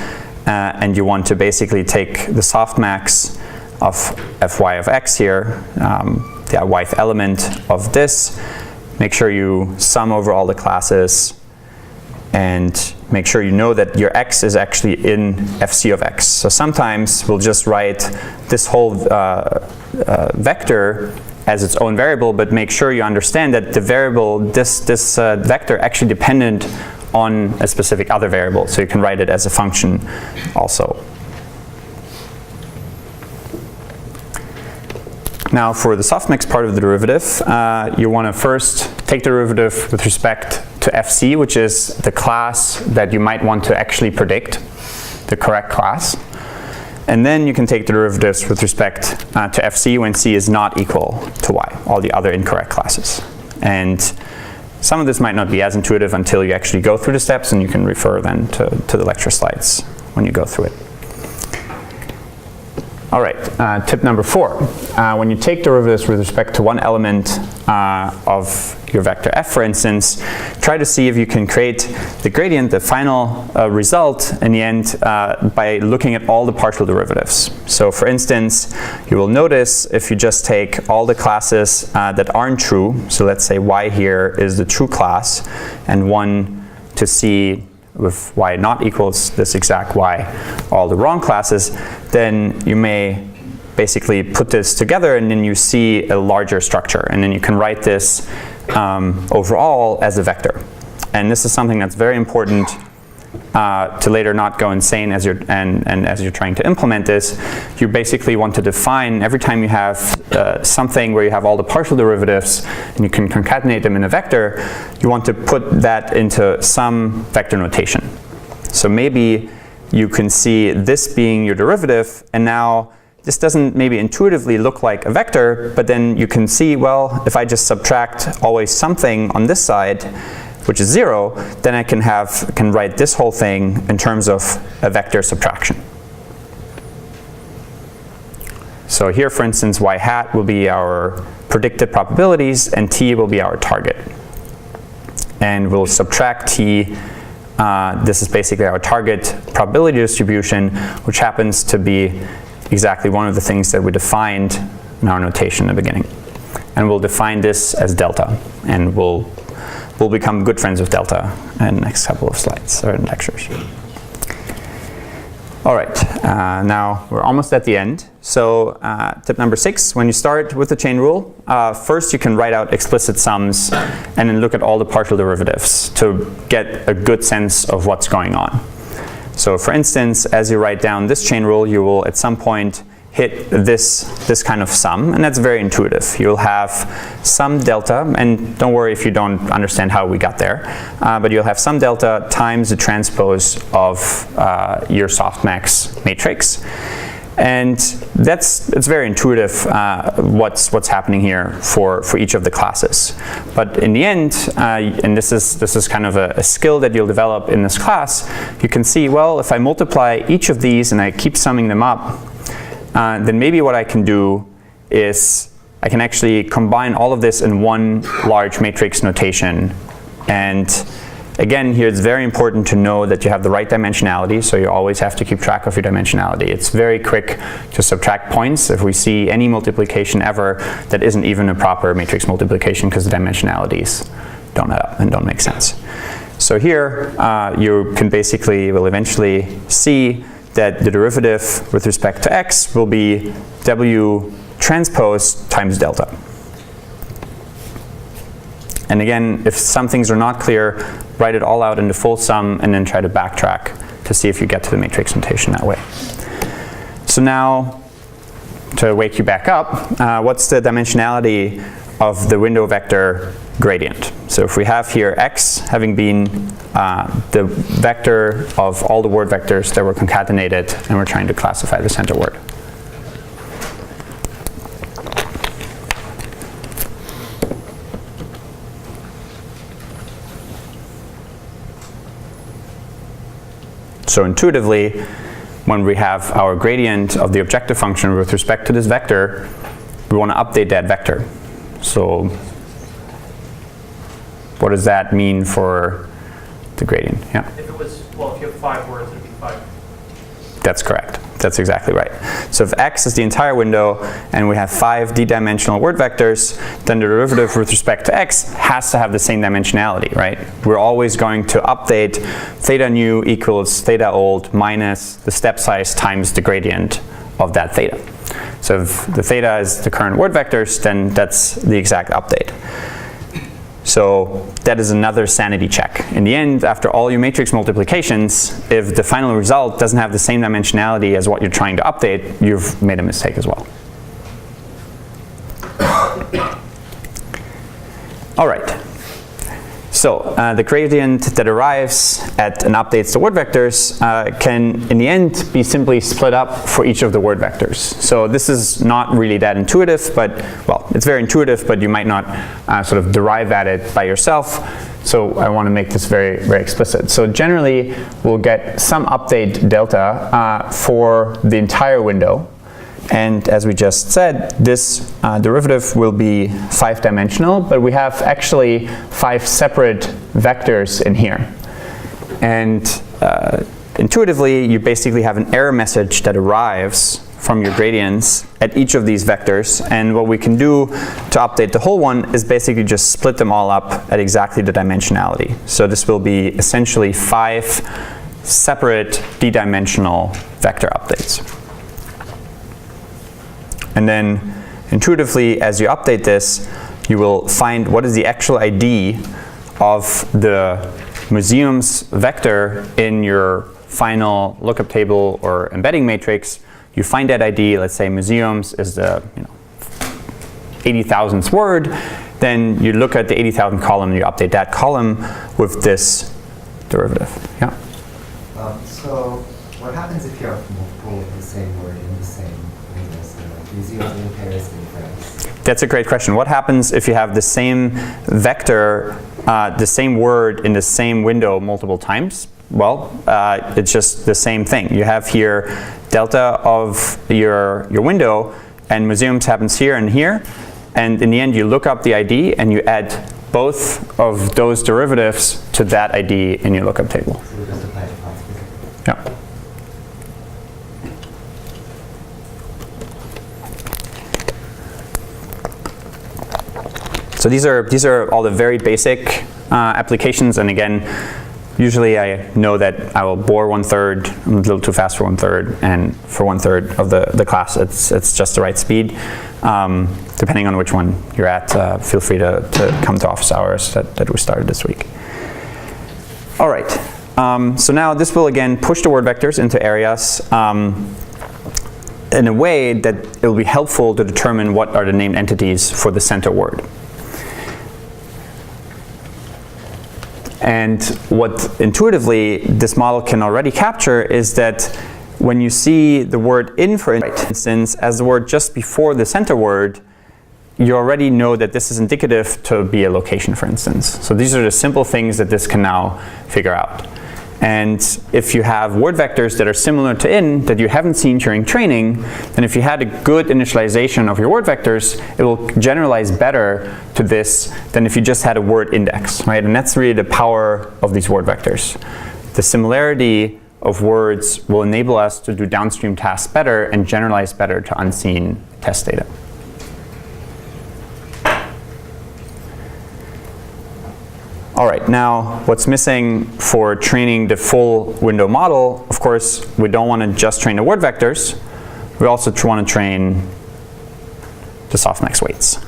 and you want to basically take the softmax of fy of x here, the yth element of this, make sure you sum over all the classes, and make sure you know that your x is actually in fc of x. So sometimes we'll just write this whole vector as its own variable, but make sure you understand that the variable, this vector actually dependent on a specific other variable. So you can write it as a function also. Now for the softmax part of the derivative, you want to first take the derivative with respect to fc, which is the class that you might want to actually predict, the correct class. And then you can take the derivatives with respect to fc when c is not equal to y, all the other incorrect classes. And some of this might not be as intuitive until you actually go through the steps, and you can refer then to the lecture slides when you go through it. All right, tip number 4. When you take derivatives with respect to one element of your vector f, for instance, try to see if you can create the gradient, the final result in the end, by looking at all the partial derivatives. So for instance, you will notice if you just take all the classes that aren't true, so let's say y here is the true class, and 1 to c with y not equals this exact y, all the wrong classes, then you may basically put this together, and then you see a larger structure, and then you can write this overall as a vector. And this is something that's very important to later not go insane as you're as you're trying to implement this. You basically want to define, every time you have something where you have all the partial derivatives and you can concatenate them in a vector, you want to put that into some vector notation. So maybe you can see this being your derivative, and now this doesn't maybe intuitively look like a vector, but then you can see, well, if I just subtract always something on this side, which is 0, then I can write this whole thing in terms of a vector subtraction. So here, for instance, y hat will be our predicted probabilities, and t will be our target. And we'll subtract t. This is basically our target probability distribution, which happens to be exactly one of the things that we defined in our notation in the beginning. And we'll define this as delta, and we'll become good friends with delta in the next couple of slides or in lectures. All right, now we're almost at the end. So tip number 6, when you start with the chain rule, first you can write out explicit sums and then look at all the partial derivatives to get a good sense of what's going on. So for instance, as you write down this chain rule, you will at some point hit this kind of sum, and that's very intuitive. You'll have some delta, and don't worry if you don't understand how we got there, but you'll have some delta times the transpose of your softmax matrix. And it's very intuitive what's happening here for each of the classes. But in the end, and this is kind of a skill that you'll develop in this class, you can see, well, if I multiply each of these and I keep summing them up, then maybe what I can do is I can actually combine all of this in one large matrix notation. And again, here it's very important to know that you have the right dimensionality, so you always have to keep track of your dimensionality. It's very quick to subtract points if we see any multiplication ever that isn't even a proper matrix multiplication because the dimensionalities don't add up and don't make sense. So here you can basically, will eventually see that the derivative with respect to x will be w transpose times delta. And again, if some things are not clear, write it all out into full sum and then try to backtrack to see if you get to the matrix notation that way. So now, to wake you back up, what's the dimensionality of the window vector gradient? So if we have here x having been the vector of all the word vectors that were concatenated, and we're trying to classify the center word. So intuitively, when we have our gradient of the objective function with respect to this vector, we want to update that vector. So what does that mean for the gradient? Yeah? If it was, well, if you have 5 words, it would be 5. That's correct. That's exactly right. So if x is the entire window and we have 5 d-dimensional word vectors, then the derivative with respect to x has to have the same dimensionality, right? We're always going to update theta new equals theta old minus the step size times the gradient of that theta. So if the theta is the current word vectors, then that's the exact update. So that is another sanity check. In the end, after all your matrix multiplications, if the final result doesn't have the same dimensionality as what you're trying to update, you've made a mistake as well. All right. So the gradient that arrives at and updates the word vectors can, in the end, be simply split up for each of the word vectors. So this is not really that intuitive, but, well, it's very intuitive, but you might not sort of derive at it by yourself. So I want to make this very, very explicit. So generally, we'll get some update delta for the entire window. And as we just said, this derivative will be 5-dimensional, but we have actually 5 separate vectors in here. And intuitively, you basically have an error message that arrives from your gradients at each of these vectors. And what we can do to update the whole one is basically just split them all up at exactly the dimensionality. So this will be essentially 5 separate d-dimensional vector updates. And then intuitively, as you update this, you will find what is the actual ID of the museum's vector in your final lookup table or embedding matrix. You find that ID, let's say museums is the 80,000th word, then you look at the 80,000 column and you update that column with this derivative. Yeah? So what happens if you have multiple of the same word in the same window? So like museums in Paris and France? That's a great question. What happens if you have the same vector, the same word in the same window multiple times? Well, it's just the same thing. You have here delta of your window, and museums happens here and here. And in the end, you look up the ID and you add both of those derivatives to that ID in your lookup table. So we just apply the classifier. Yeah. So these are all the very basic applications, and again, usually I know that I will bore 1/3, I'm a little too fast for 1/3, and for 1/3 of the class it's just the right speed. Depending on which one you're at, feel free to come to office hours that we started this week. All right, so now this will again push the word vectors into areas in a way that it will be helpful to determine what are the named entities for the center word. And what intuitively this model can already capture is that when you see the word in, for instance, as the word just before the center word, you already know that this is indicative to be a location, for instance. So these are the simple things that this can now figure out. And if you have word vectors that are similar to in that you haven't seen during training, then if you had a good initialization of your word vectors, it will generalize better to this than if you just had a word index, right? And that's really the power of these word vectors. The similarity of words will enable us to do downstream tasks better and generalize better to unseen test data. All right, now what's missing for training the full window model, of course, we don't want to just train the word vectors. We also want to train the softmax weights.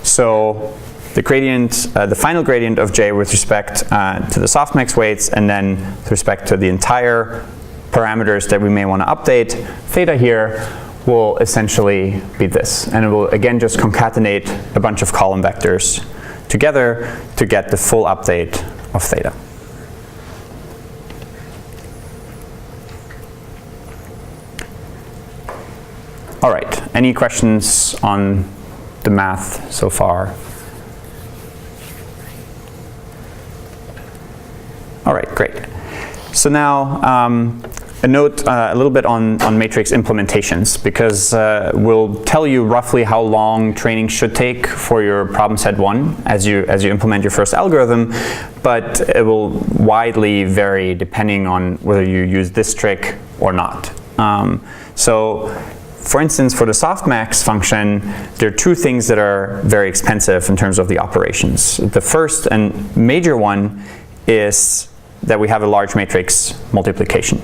So the gradient, the final gradient of J with respect to the softmax weights, and then with respect to the entire parameters that we may want to update, theta here will essentially be this. And it will again just concatenate a bunch of column vectors together to get the full update of theta. All right, any questions on the math so far? All right, great. So now a note a little bit on matrix implementations, because we'll tell you roughly how long training should take for your problem set 1 as you implement your first algorithm, but it will widely vary depending on whether you use this trick or not. So for instance, for the softmax function, there are two things that are very expensive in terms of the operations. The first and major one is that we have a large matrix multiplication.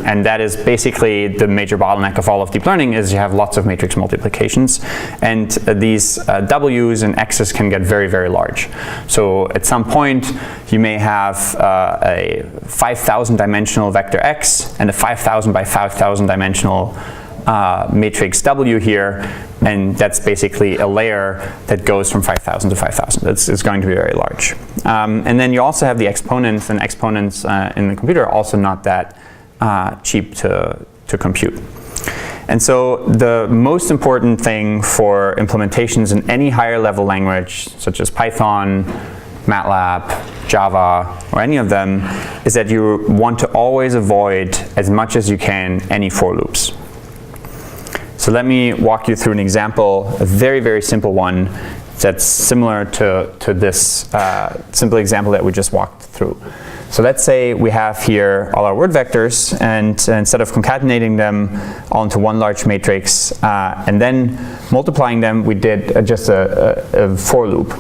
And that is basically the major bottleneck of all of deep learning, is you have lots of matrix multiplications. And these W's and X's can get very, very large. So at some point, you may have a 5,000 dimensional vector X and a 5,000 by 5,000 dimensional matrix W here, and that's basically a layer that goes from 5,000 to 5,000. It's going to be very large. And then you also have the exponents, and exponents in the computer are also not that cheap to compute. And so the most important thing for implementations in any higher level language, such as Python, MATLAB, Java, or any of them, is that you want to always avoid, as much as you can, any for loops. So let me walk you through an example, a very, very simple one that's similar to this simple example that we just walked through. So let's say we have here all our word vectors, and instead of concatenating them all into one large matrix and then multiplying them, we did just a for loop.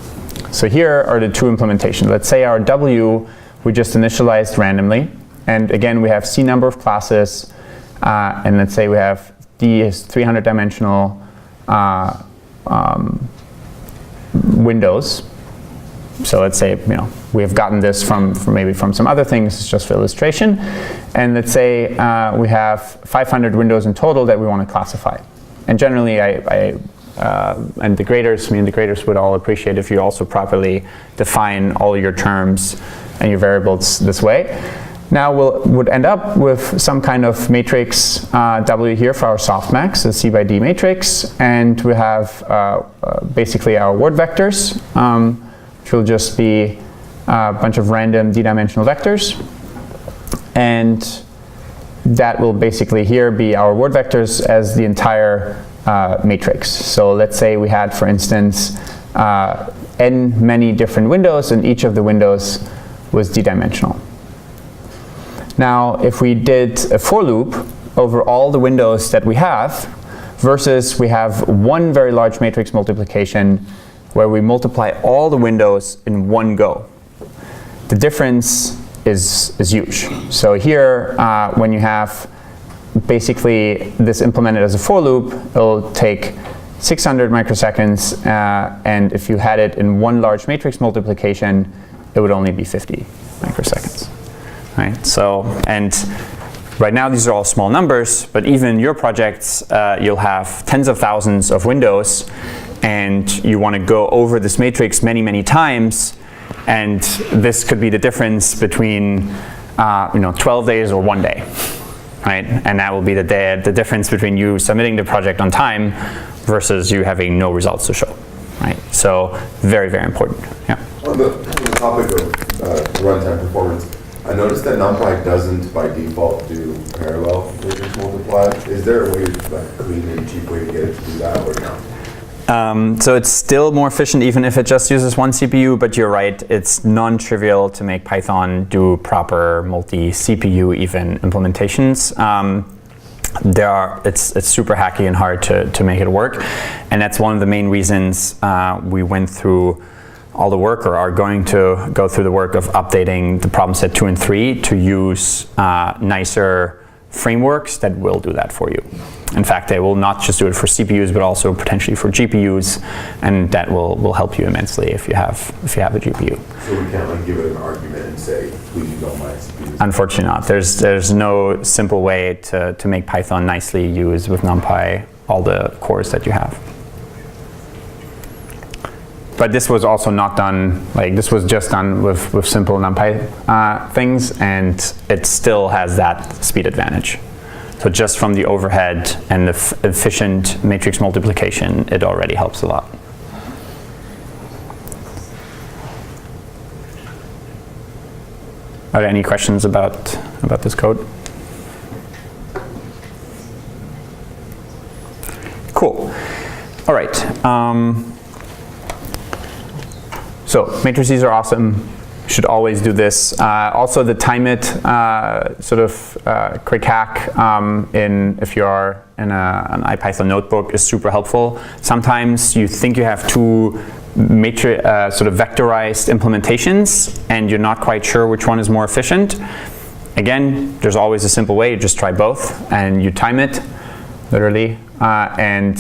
So here are the two implementations. Let's say our W we just initialized randomly, and again we have C number of classes, and let's say we have D is 300 dimensional windows. So let's say we have gotten this from maybe from some other things, it's just for illustration. And let's say we have 500 windows in total that we want to classify. And generally, and the graders would all appreciate if you also properly define all your terms and your variables this way. Now would end up with some kind of matrix W here for our softmax, a C by D matrix, and we have basically our word vectors, which will just be a bunch of random d-dimensional vectors, and that will basically here be our word vectors as the entire matrix. So let's say we had, for instance, n many different windows, and each of the windows was d-dimensional. Now, if we did a for loop over all the windows that we have, versus we have one very large matrix multiplication where we multiply all the windows in one go, the difference is huge. So here, when you have basically this implemented as a for loop, it'll take 600 microseconds, and if you had it in one large matrix multiplication, it would only be 50 microseconds. Right? So, and right now these are all small numbers, but even in your projects, you'll have tens of thousands of windows, and you want to go over this matrix many, many times, and this could be the difference between 12 days or 1 day, right? And that will be the difference between you submitting the project on time versus you having no results to show, right? So very, very important. Yeah. On the topic of runtime performance, I noticed that NumPy doesn't by default do parallel matrix multiply. Is there a way, like clean and cheap way to get it to do that, or no? So it's still more efficient even if it just uses one CPU, but you're right, it's non-trivial to make Python do proper multi-CPU even implementations. It's super hacky and hard to make it work, and that's one of the main reasons we went through all the work, or are going to go through the work of updating the problem set 2 and 3 to use nicer frameworks that will do that for you. In fact, they will not just do it for CPUs, but also potentially for GPUs, and that will help you immensely if you have a GPU. So we can't like give it an argument and say, please use all my CPUs? Unfortunately not. There's no simple way to make Python nicely use with NumPy all the cores that you have. But this was also not done, like this was just done with simple NumPy things, and it still has that speed advantage. So just from the overhead and the efficient matrix multiplication, it already helps a lot. Are there any questions about this code? Cool. All right. So matrices are awesome. Should always do this. Also, the time it quick hack if you are in an IPython notebook is super helpful. Sometimes you think you have two vectorized implementations and you're not quite sure which one is more efficient. Again, there's always a simple way. You just try both and you time it, literally, and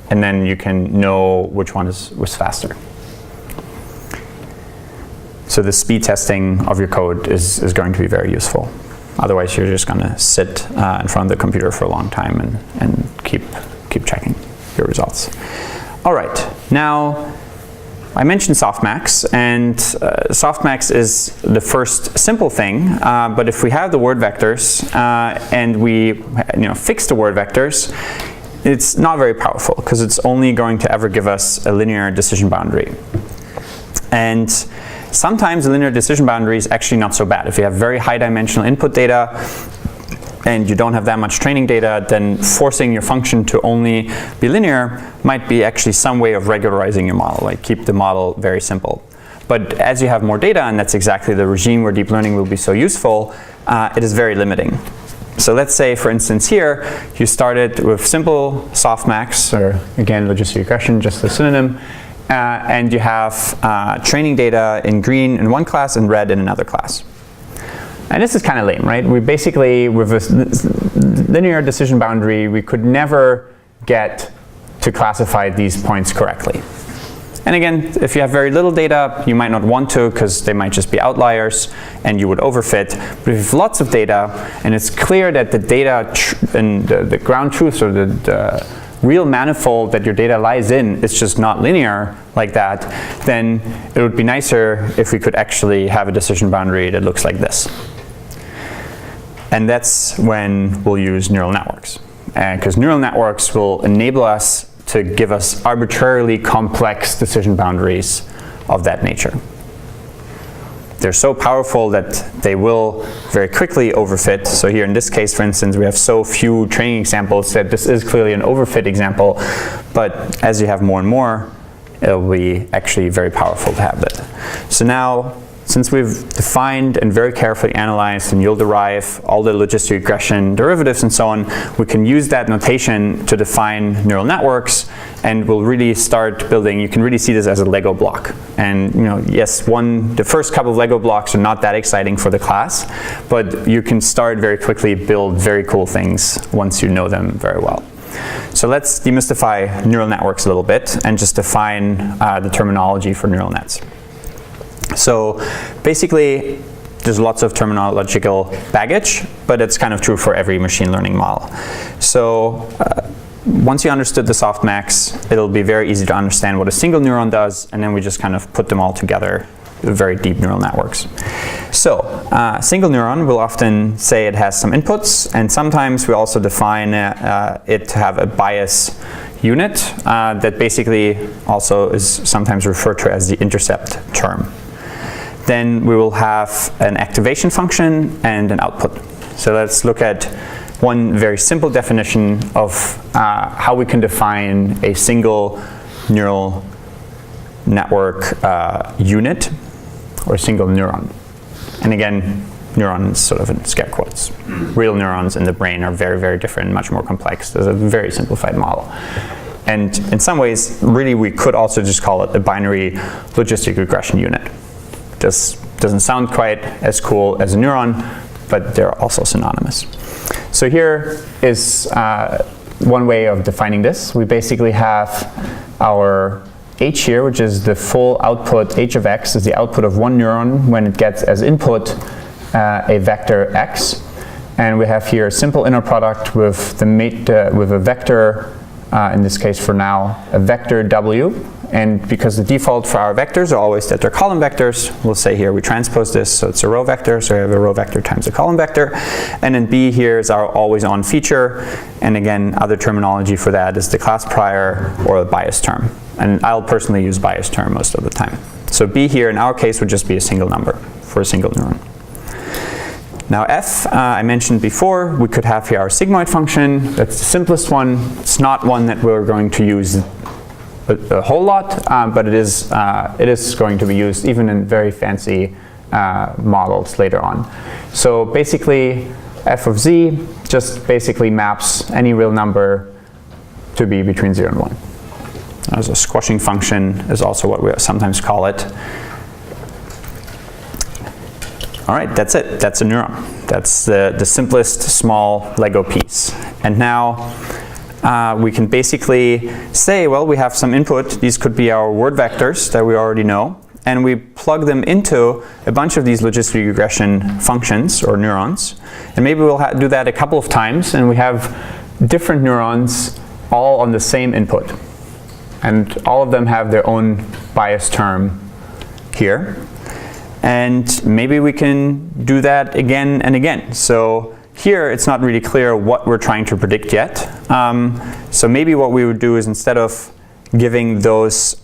then you can know which one was faster. So the speed testing of your code is going to be very useful. Otherwise, you're just going to sit in front of the computer for a long time and keep checking your results. All right, now I mentioned softmax, and softmax is the first simple thing. But if we have the word vectors and we fix the word vectors, it's not very powerful because it's only going to ever give us a linear decision boundary. And sometimes the linear decision boundary is actually not so bad. If you have very high dimensional input data and you don't have that much training data, then forcing your function to only be linear might be actually some way of regularizing your model, like keep the model very simple. But as you have more data, and that's exactly the regime where deep learning will be so useful, it is very limiting. So let's say, for instance, here, you started with simple softmax, or again, logistic regression, just a synonym, and you have training data in green in one class and red in another class. And this is kind of lame, right? We basically, with a linear decision boundary, we could never get to classify these points correctly. And again, if you have very little data, you might not want to because they might just be outliers and you would overfit. But if you have lots of data and it's clear that the data and the ground truths or the real manifold that your data lies in is just not linear like that, then it would be nicer if we could actually have a decision boundary that looks like this. And that's when we'll use neural networks. Because neural networks will enable us to give us arbitrarily complex decision boundaries of that nature. They're so powerful that they will very quickly overfit. So here in this case, for instance, we have so few training examples that this is clearly an overfit example. But as you have more and more, it'll be actually very powerful to have that. So now, since we've defined and very carefully analyzed and you'll derive all the logistic regression derivatives and so on, we can use that notation to define neural networks, and we'll really start building. You can really see this as a Lego block. And yes, the first couple of Lego blocks are not that exciting for the class, but you can start very quickly build very cool things once you know them very well. So let's demystify neural networks a little bit and just define the terminology for neural nets. So basically, there's lots of terminological baggage, but it's kind of true for every machine learning model. So once you understood the softmax, it'll be very easy to understand what a single neuron does, and then we just kind of put them all together with very deep neural networks. So single neuron will often say it has some inputs, and sometimes we also define it to have a bias unit that basically also is sometimes referred to as the intercept term. then we will have an activation function and an output. So let's look at one very simple definition of how we can define a single neural network unit or single neuron. And again, neurons sort of in scare quotes. Real neurons in the brain are very, very different, much more complex. There's a very simplified model. And in some ways, really, we could also just call it a binary logistic regression unit. This doesn't sound quite as cool as a neuron, but they're also synonymous. So here is one way of defining this. We basically have our h here, which is the full output. H of x is the output of one neuron when it gets as input a vector x. And we have here a simple inner product with with a vector, in this case for now, a vector w. And because the default for our vectors are always that they're column vectors, we'll say here we transpose this, so it's a row vector, so we have a row vector times a column vector. And then b here is our always on feature. And again, other terminology for that is the class prior or the bias term. And I'll personally use bias term most of the time. So b here in our case would just be a single number for a single neuron. Now f, I mentioned before, we could have here our sigmoid function. That's the simplest one. It's not one that we're going to use a whole lot, but it is going to be used even in very fancy models later on. So basically, f of z just basically maps any real number to be between 0 and 1. As a squashing function is also what we sometimes call it. All right, that's it. That's a neuron. That's the simplest small Lego piece. And now we can basically say, well, we have some input. These could be our word vectors that we already know. And we plug them into a bunch of these logistic regression functions or neurons. And maybe we'll do that a couple of times. And we have different neurons all on the same input. And all of them have their own bias term here. And maybe we can do that again and again. So here it's not really clear what we're trying to predict yet. So maybe what we would do is instead of giving those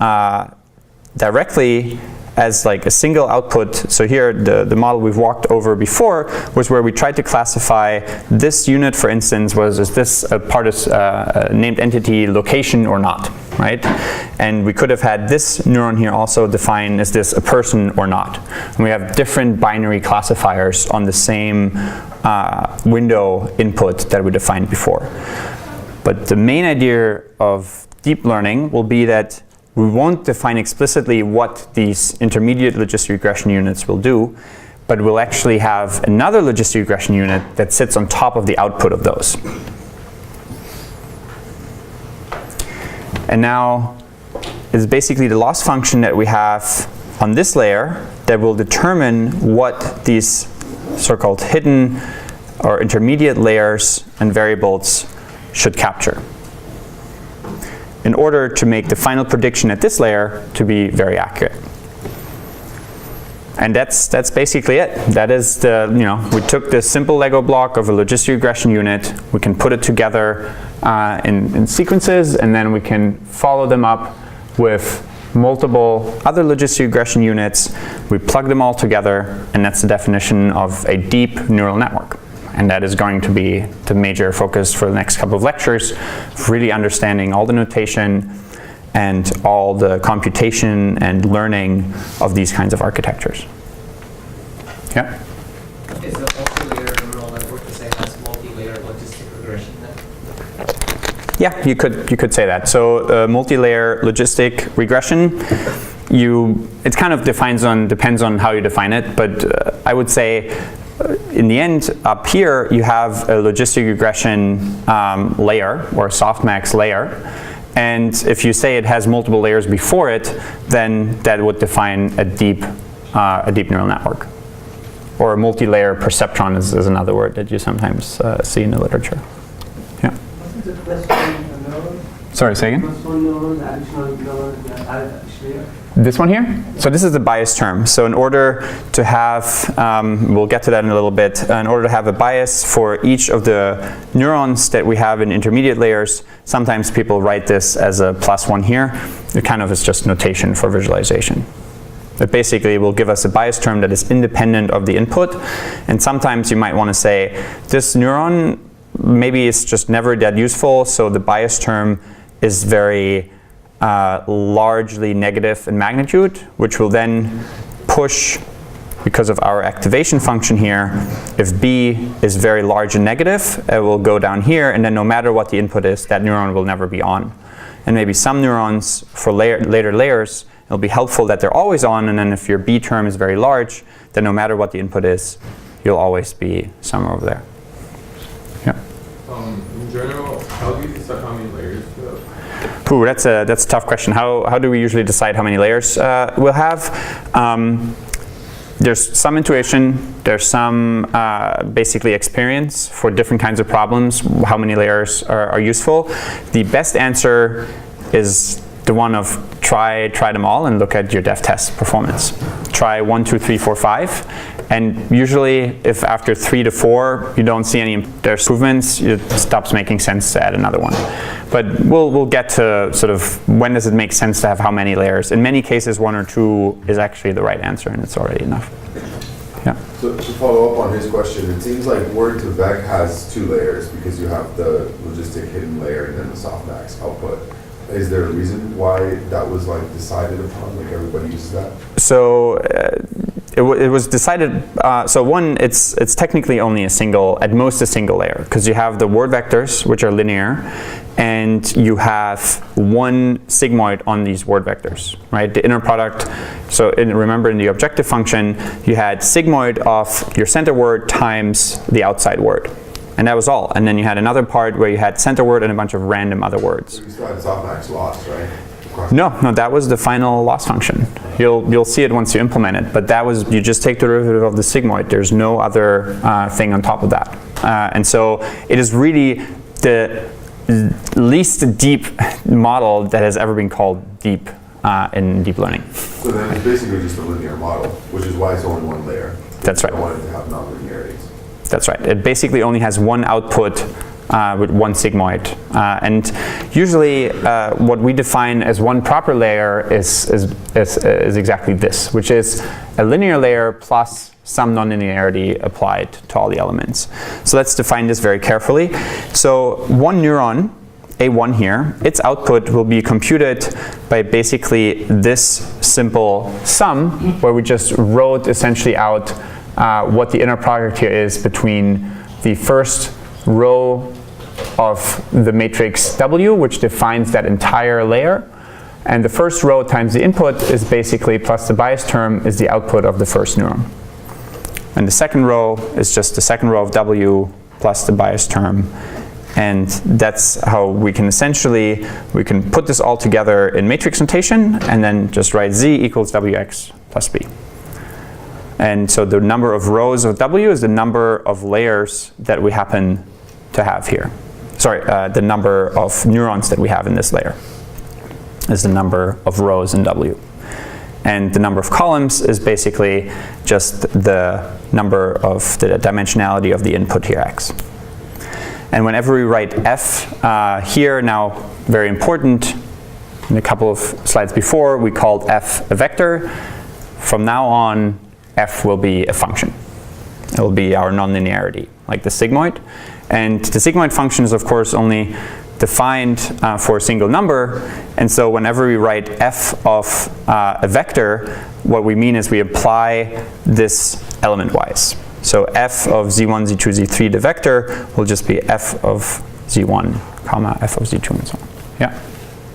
directly as like a single output, so here the model we've walked over before was where we tried to classify this unit, for instance, is this a part of a named entity location or not, right? And we could have had this neuron here also define, is this a person or not? And we have different binary classifiers on the same window input that we defined before. But the main idea of deep learning will be that we won't define explicitly what these intermediate logistic regression units will do, but we'll actually have another logistic regression unit that sits on top of the output of those. And now it's basically the loss function that we have on this layer that will determine what these so-called hidden or intermediate layers and variables should capture, in order to make the final prediction at this layer to be very accurate. And that's basically it. That is we took this simple Lego block of a logistic regression unit, we can put it together in sequences, and then we can follow them up with multiple other logistic regression units. We plug them all together, and that's the definition of a deep neural network. And that is going to be the major focus for the next couple of lectures, really understanding all the notation and all the computation and learning of these kinds of architectures. Yeah? Is a multi-layer neural network the same as multi-layer logistic regression then? Yeah, you could say that. So multi-layer logistic regression, it kind of depends on how you define it, but I would say in the end, up here, you have a logistic regression layer or a softmax layer. And if you say it has multiple layers before it, then that would define a deep neural network. Or a multi-layer perceptron is another word that you sometimes see in the literature. Yeah. What is the question neuron? Sorry, say again? Plus one neuron, additional neuron, added layer. This one here? So this is the bias term. So in order to have, we'll get to that in a little bit, in order to have a bias for each of the neurons that we have in intermediate layers, sometimes people write this as a +1 here. It kind of is just notation for visualization. It basically will give us a bias term that is independent of the input. And sometimes you might want to say, this neuron maybe it's just never that useful, so the bias term is very largely negative in magnitude, which will then push, because of our activation function here, if B is very large and negative, it will go down here, and then no matter what the input is, that neuron will never be on. And maybe some neurons, for later layers, it'll be helpful that they're always on, and then if your B term is very large, then no matter what the input is, you'll always be somewhere over there. Yeah. In general, how do you decide how many layers to have? Ooh, that's a tough question. How do we usually decide how many layers we'll have? There's some intuition, there's some basically experience for different kinds of problems, how many layers are useful. The best answer is the one of try them all and look at your dev test performance. Try 1, 2, 3, 4, 5, and usually if after 3 to 4 you don't see any there's improvements, it stops making sense to add another one. But we'll get to sort of when does it make sense to have how many layers. In many cases 1 or 2 is actually the right answer and it's already enough. Yeah. So to follow up on his question, it seems like word to vec has 2 layers because you have the logistic hidden layer and then the softmax output. Is there a reason why that was like decided upon, like everybody uses that? So it was decided, so one, it's technically only a single, at most a single layer, because you have the word vectors, which are linear, and you have one sigmoid on these word vectors, right? The inner product, so remember in the objective function, you had sigmoid of your center word times the outside word. And that was all. And then you had another part where you had center word and a bunch of random other words. So you still had softmax loss, right? No, that was the final loss function. You'll see it once you implement it, but that was, you just take the derivative of the sigmoid. There's no other thing on top of that. And so it is really the least deep model that has ever been called deep in deep learning. So then it's basically just a linear model, which is why it's only 1 layer. That's right. I wanted to have nonlinearities. That's right. It basically only has one output with one sigmoid. And usually what we define as one proper layer is exactly this, which is a linear layer plus some nonlinearity applied to all the elements. So let's define this very carefully. So one neuron, A1 here, its output will be computed by basically this simple sum, where we just wrote essentially out what the inner product here is between the first row of the matrix W, which defines that entire layer, and the first row times the input is basically plus the bias term is the output of the first neuron. And the second row is just the second row of W plus the bias term. And that's how we can essentially, we can put this all together in matrix notation and then just write Z equals WX plus B. And so the number of rows of W is the number of layers that we happen to have here. Sorry, the number of neurons that we have in this layer is the number of rows in W. And the number of columns is basically just the number of the dimensionality of the input here, X. And whenever we write F here, now very important, in a couple of slides before, we called F a vector. From now on, F will be a function. It will be our nonlinearity, like the sigmoid. And the sigmoid function is, of course, only defined for a single number. And so whenever we write F of a vector, what we mean is we apply this element-wise. So F of Z1, Z2, Z3, the vector, will just be F of Z1, comma, F of Z2, and so on. Yeah?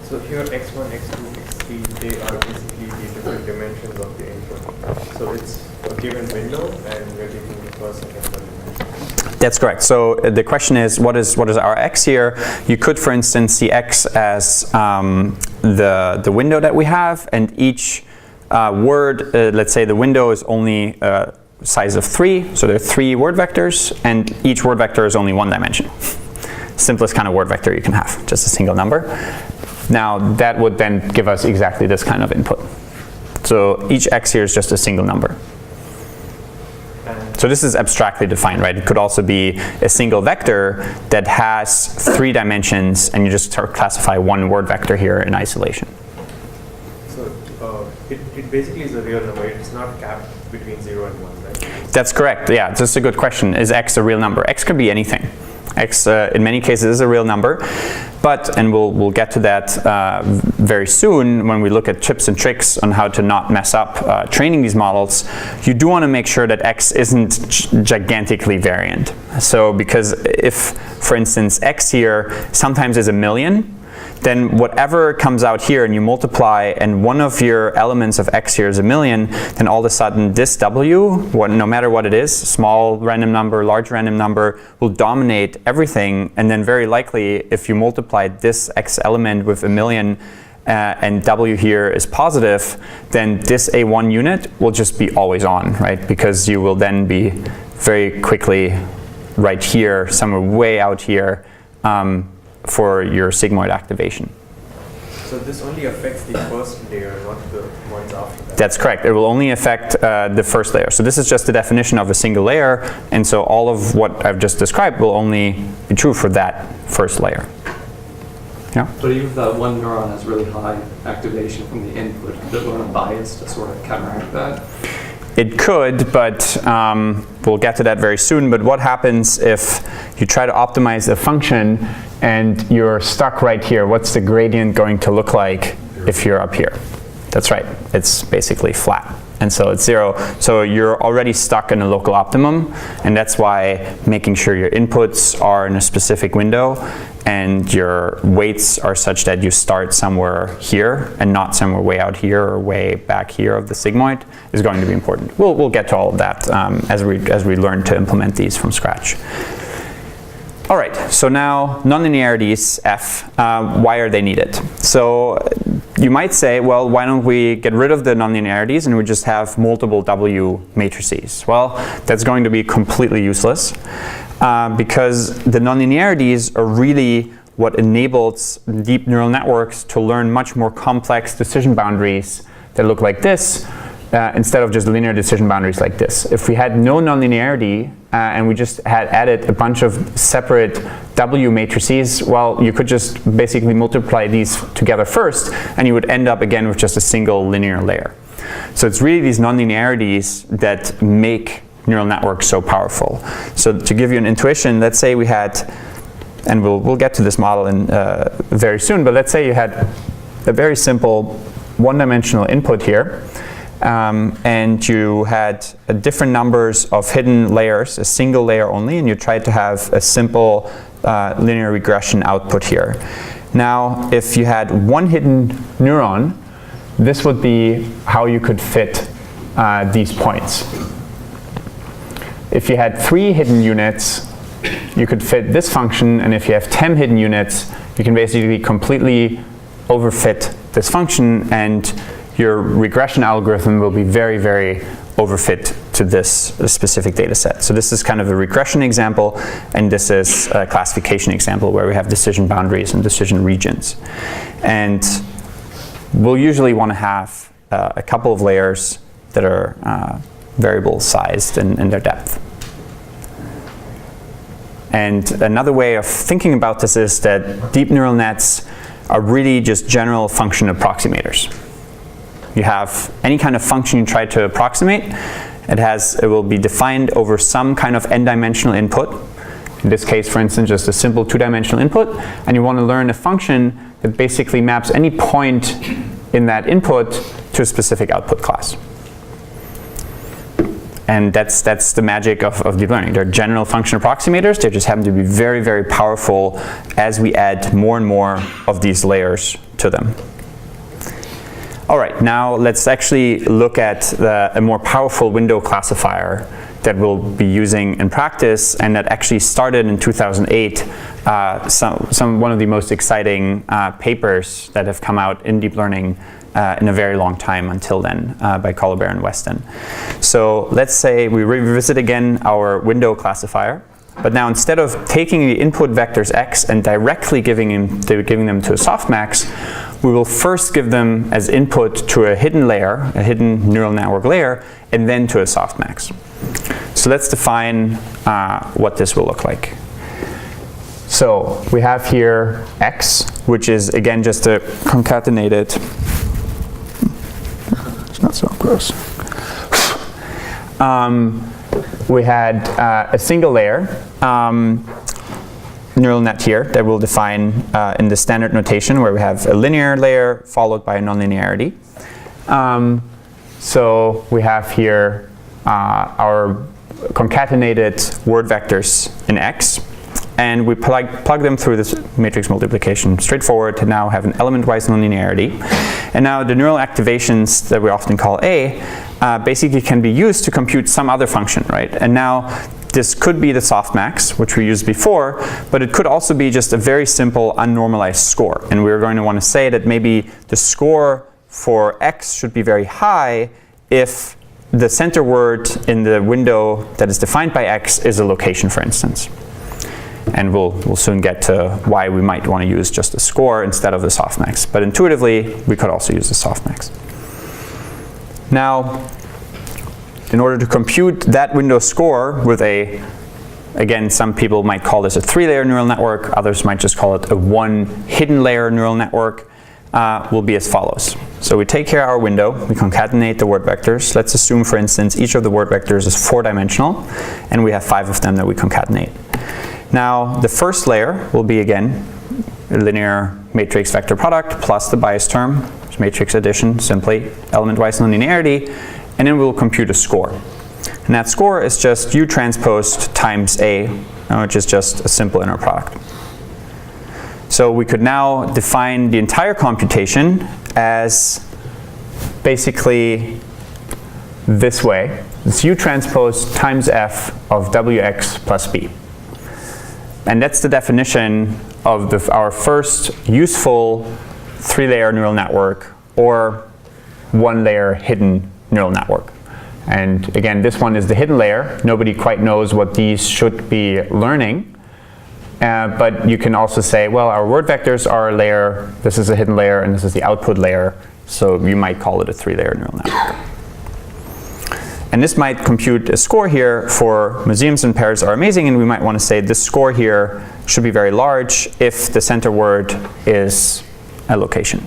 So here X1, X2, X3, they are basically the different dimensions of the input. So it's a given window, and we're taking the first and third dimension. That's correct. So the question is, what is our X here? You could, for instance, see X as the window that we have, and each word, let's say the window is only size of 3, so there are 3 word vectors, and each word vector is only 1 dimension. Simplest kind of word vector you can have, just a single number. Now that would then give us exactly this kind of input. So each X here is just a single number. So this is abstractly defined, right? It could also be a single vector that has 3 dimensions, and you just classify one word vector here in isolation. So it basically is a real number. It's not capped between 0 and 1, right? That's correct. Yeah, it's just a good question. Is x a real number? X could be anything. X, in many cases, is a real number. But, and we'll get to that very soon when we look at tips and tricks on how to not mess up training these models, you do want to make sure that x isn't gigantically variant. So because if, for instance, x here sometimes is 1,000,000, then whatever comes out here and you multiply and one of your elements of x here is 1,000,000, then all of a sudden this w, no matter what it is, small random number, large random number, will dominate everything. And then very likely if you multiply this x element with 1,000,000 and w here is positive, then this A1 unit will just be always on, right? Because you will then be very quickly right here, somewhere way out here, for your sigmoid activation. So this only affects the first layer, not the ones after that? That's correct. It will only affect the first layer. So this is just the definition of a single layer, and so all of what I've just described will only be true for that first layer. Yeah? But even if that one neuron has really high activation from the input, could it learn a bias to sort of counteract that? It could, but we'll get to that very soon. But what happens if you try to optimize the function and you're stuck right here? What's the gradient going to look like if you're up here? That's right. It's basically flat. And so it's 0. So you're already stuck in a local optimum. And that's why making sure your inputs are in a specific window and your weights are such that you start somewhere here and not somewhere way out here or way back here of the sigmoid is going to be important. We'll get to all of that as we learn to implement these from scratch. All right, so now nonlinearities, F, why are they needed? So you might say, well, why don't we get rid of the nonlinearities and we just have multiple W matrices? Well, that's going to be completely useless because the nonlinearities are really what enables deep neural networks to learn much more complex decision boundaries that look like this instead of just linear decision boundaries like this. If we had no nonlinearity and we just had added a bunch of separate W matrices, well, you could just basically multiply these together first and you would end up again with just a single linear layer. So it's really these nonlinearities that make neural networks so powerful. So to give you an intuition, let's say we had, and we'll get to this model in very soon, but let's say you had a very simple one-dimensional input here. And you had different numbers of hidden layers, a single layer only, and you tried to have a simple linear regression output here. Now, if you had one hidden neuron, this would be how you could fit these points. If you had 3 hidden units, you could fit this function, and if you have 10 hidden units, you can basically completely overfit this function, and your regression algorithm will be very, very overfit to this specific data set. So this is kind of a regression example, and this is a classification example where we have decision boundaries and decision regions. And we'll usually want to have a couple of layers that are variable sized in their depth. And another way of thinking about this is that deep neural nets are really just general function approximators. You have any kind of function you try to approximate, it will be defined over some kind of n-dimensional input. In this case, for instance, just a simple 2-dimensional input, and you want to learn a function that basically maps any point in that input to a specific output class. And that's the magic of deep learning. They're general function approximators. They just happen to be very, very powerful as we add more and more of these layers to them. All right, now let's actually look at a more powerful window classifier that we'll be using in practice, and that actually started in 2008. One of the most exciting papers that have come out in deep learning in a very long time until then by Colbert and Weston. So let's say we revisit again our window classifier, but now instead of taking the input vectors x and directly giving them to a softmax, we will first give them as input to a hidden layer, a hidden neural network layer, and then to a softmax. So let's define what this will look like. So we have here x, which is again just a concatenated not so gross. We had a single layer neural net here that we'll define in the standard notation where we have a linear layer followed by a nonlinearity. So we have here our concatenated word vectors in X, and we plug them through this matrix multiplication straightforward to now have an element-wise nonlinearity. And now the neural activations that we often call A basically can be used to compute some other function, right? And now this could be the softmax, which we used before, but it could also be just a very simple unnormalized score. And we're going to want to say that maybe the score for X should be very high if the center word in the window that is defined by X is a location, for instance. And we'll soon get to why we might want to use just a score instead of the softmax. But intuitively, we could also use the softmax. Now, in order to compute that window score with again, some people might call this a 3-layer neural network, others might just call it a 1 hidden layer neural network, will be as follows. So we take here our window, we concatenate the word vectors. Let's assume, for instance, each of the word vectors is 4-dimensional, and we have 5 of them that we concatenate. Now, the first layer will be, again, a linear matrix vector product plus the bias term, matrix addition, simply element-wise nonlinearity, and then we'll compute a score. And that score is just U transposed times A, which is just a simple inner product. So we could now define the entire computation as basically this way. It's U transpose times F of WX plus B. And that's the definition of our first useful 3-layer neural network or 1-layer hidden neural network. And again, this one is the hidden layer. Nobody quite knows what these should be learning. But you can also say, well, our word vectors are a layer, this is a hidden layer, and this is the output layer. So you might call it a 3-layer neural network. And this might compute a score here for museums and pairs are amazing, and we might want to say this score here should be very large if the center word is a location.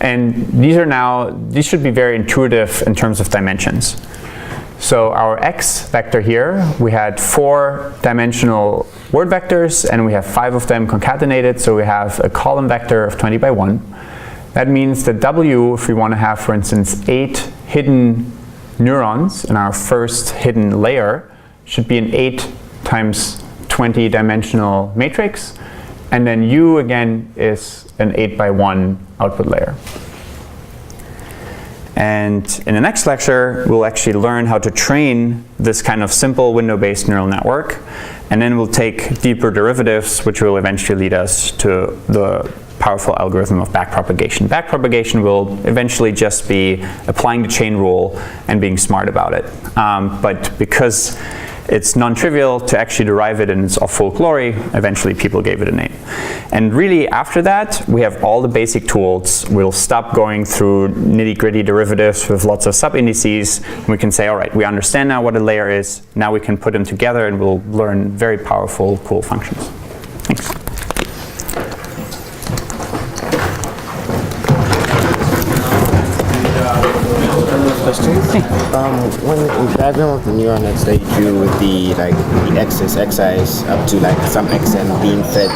And these should be very intuitive in terms of dimensions. So our X vector here, we had 4-dimensional word vectors, and we have 5 of them concatenated, so we have a column vector of 20 by 1. That means that W, if we want to have, for instance, 8 hidden neurons in our first hidden layer, should be an 8 times 20-dimensional matrix, and then U again is an 8 by 1 output layer. And in the next lecture, we'll actually learn how to train this kind of simple window-based neural network, and then we'll take deeper derivatives, which will eventually lead us to the powerful algorithm of backpropagation. Backpropagation will eventually just be applying the chain rule and being smart about it. But because it's non-trivial to actually derive it in its full glory, eventually people gave it a name. And really after that, we have all the basic tools. We'll stop going through nitty-gritty derivatives with lots of sub-indices. We can say, all right, we understand now what a layer is. Now we can put them together and we'll learn very powerful, cool functions. Thanks. Question. When in diagram of the neural nets that you drew with the axis, x-axis up to like some xn being fed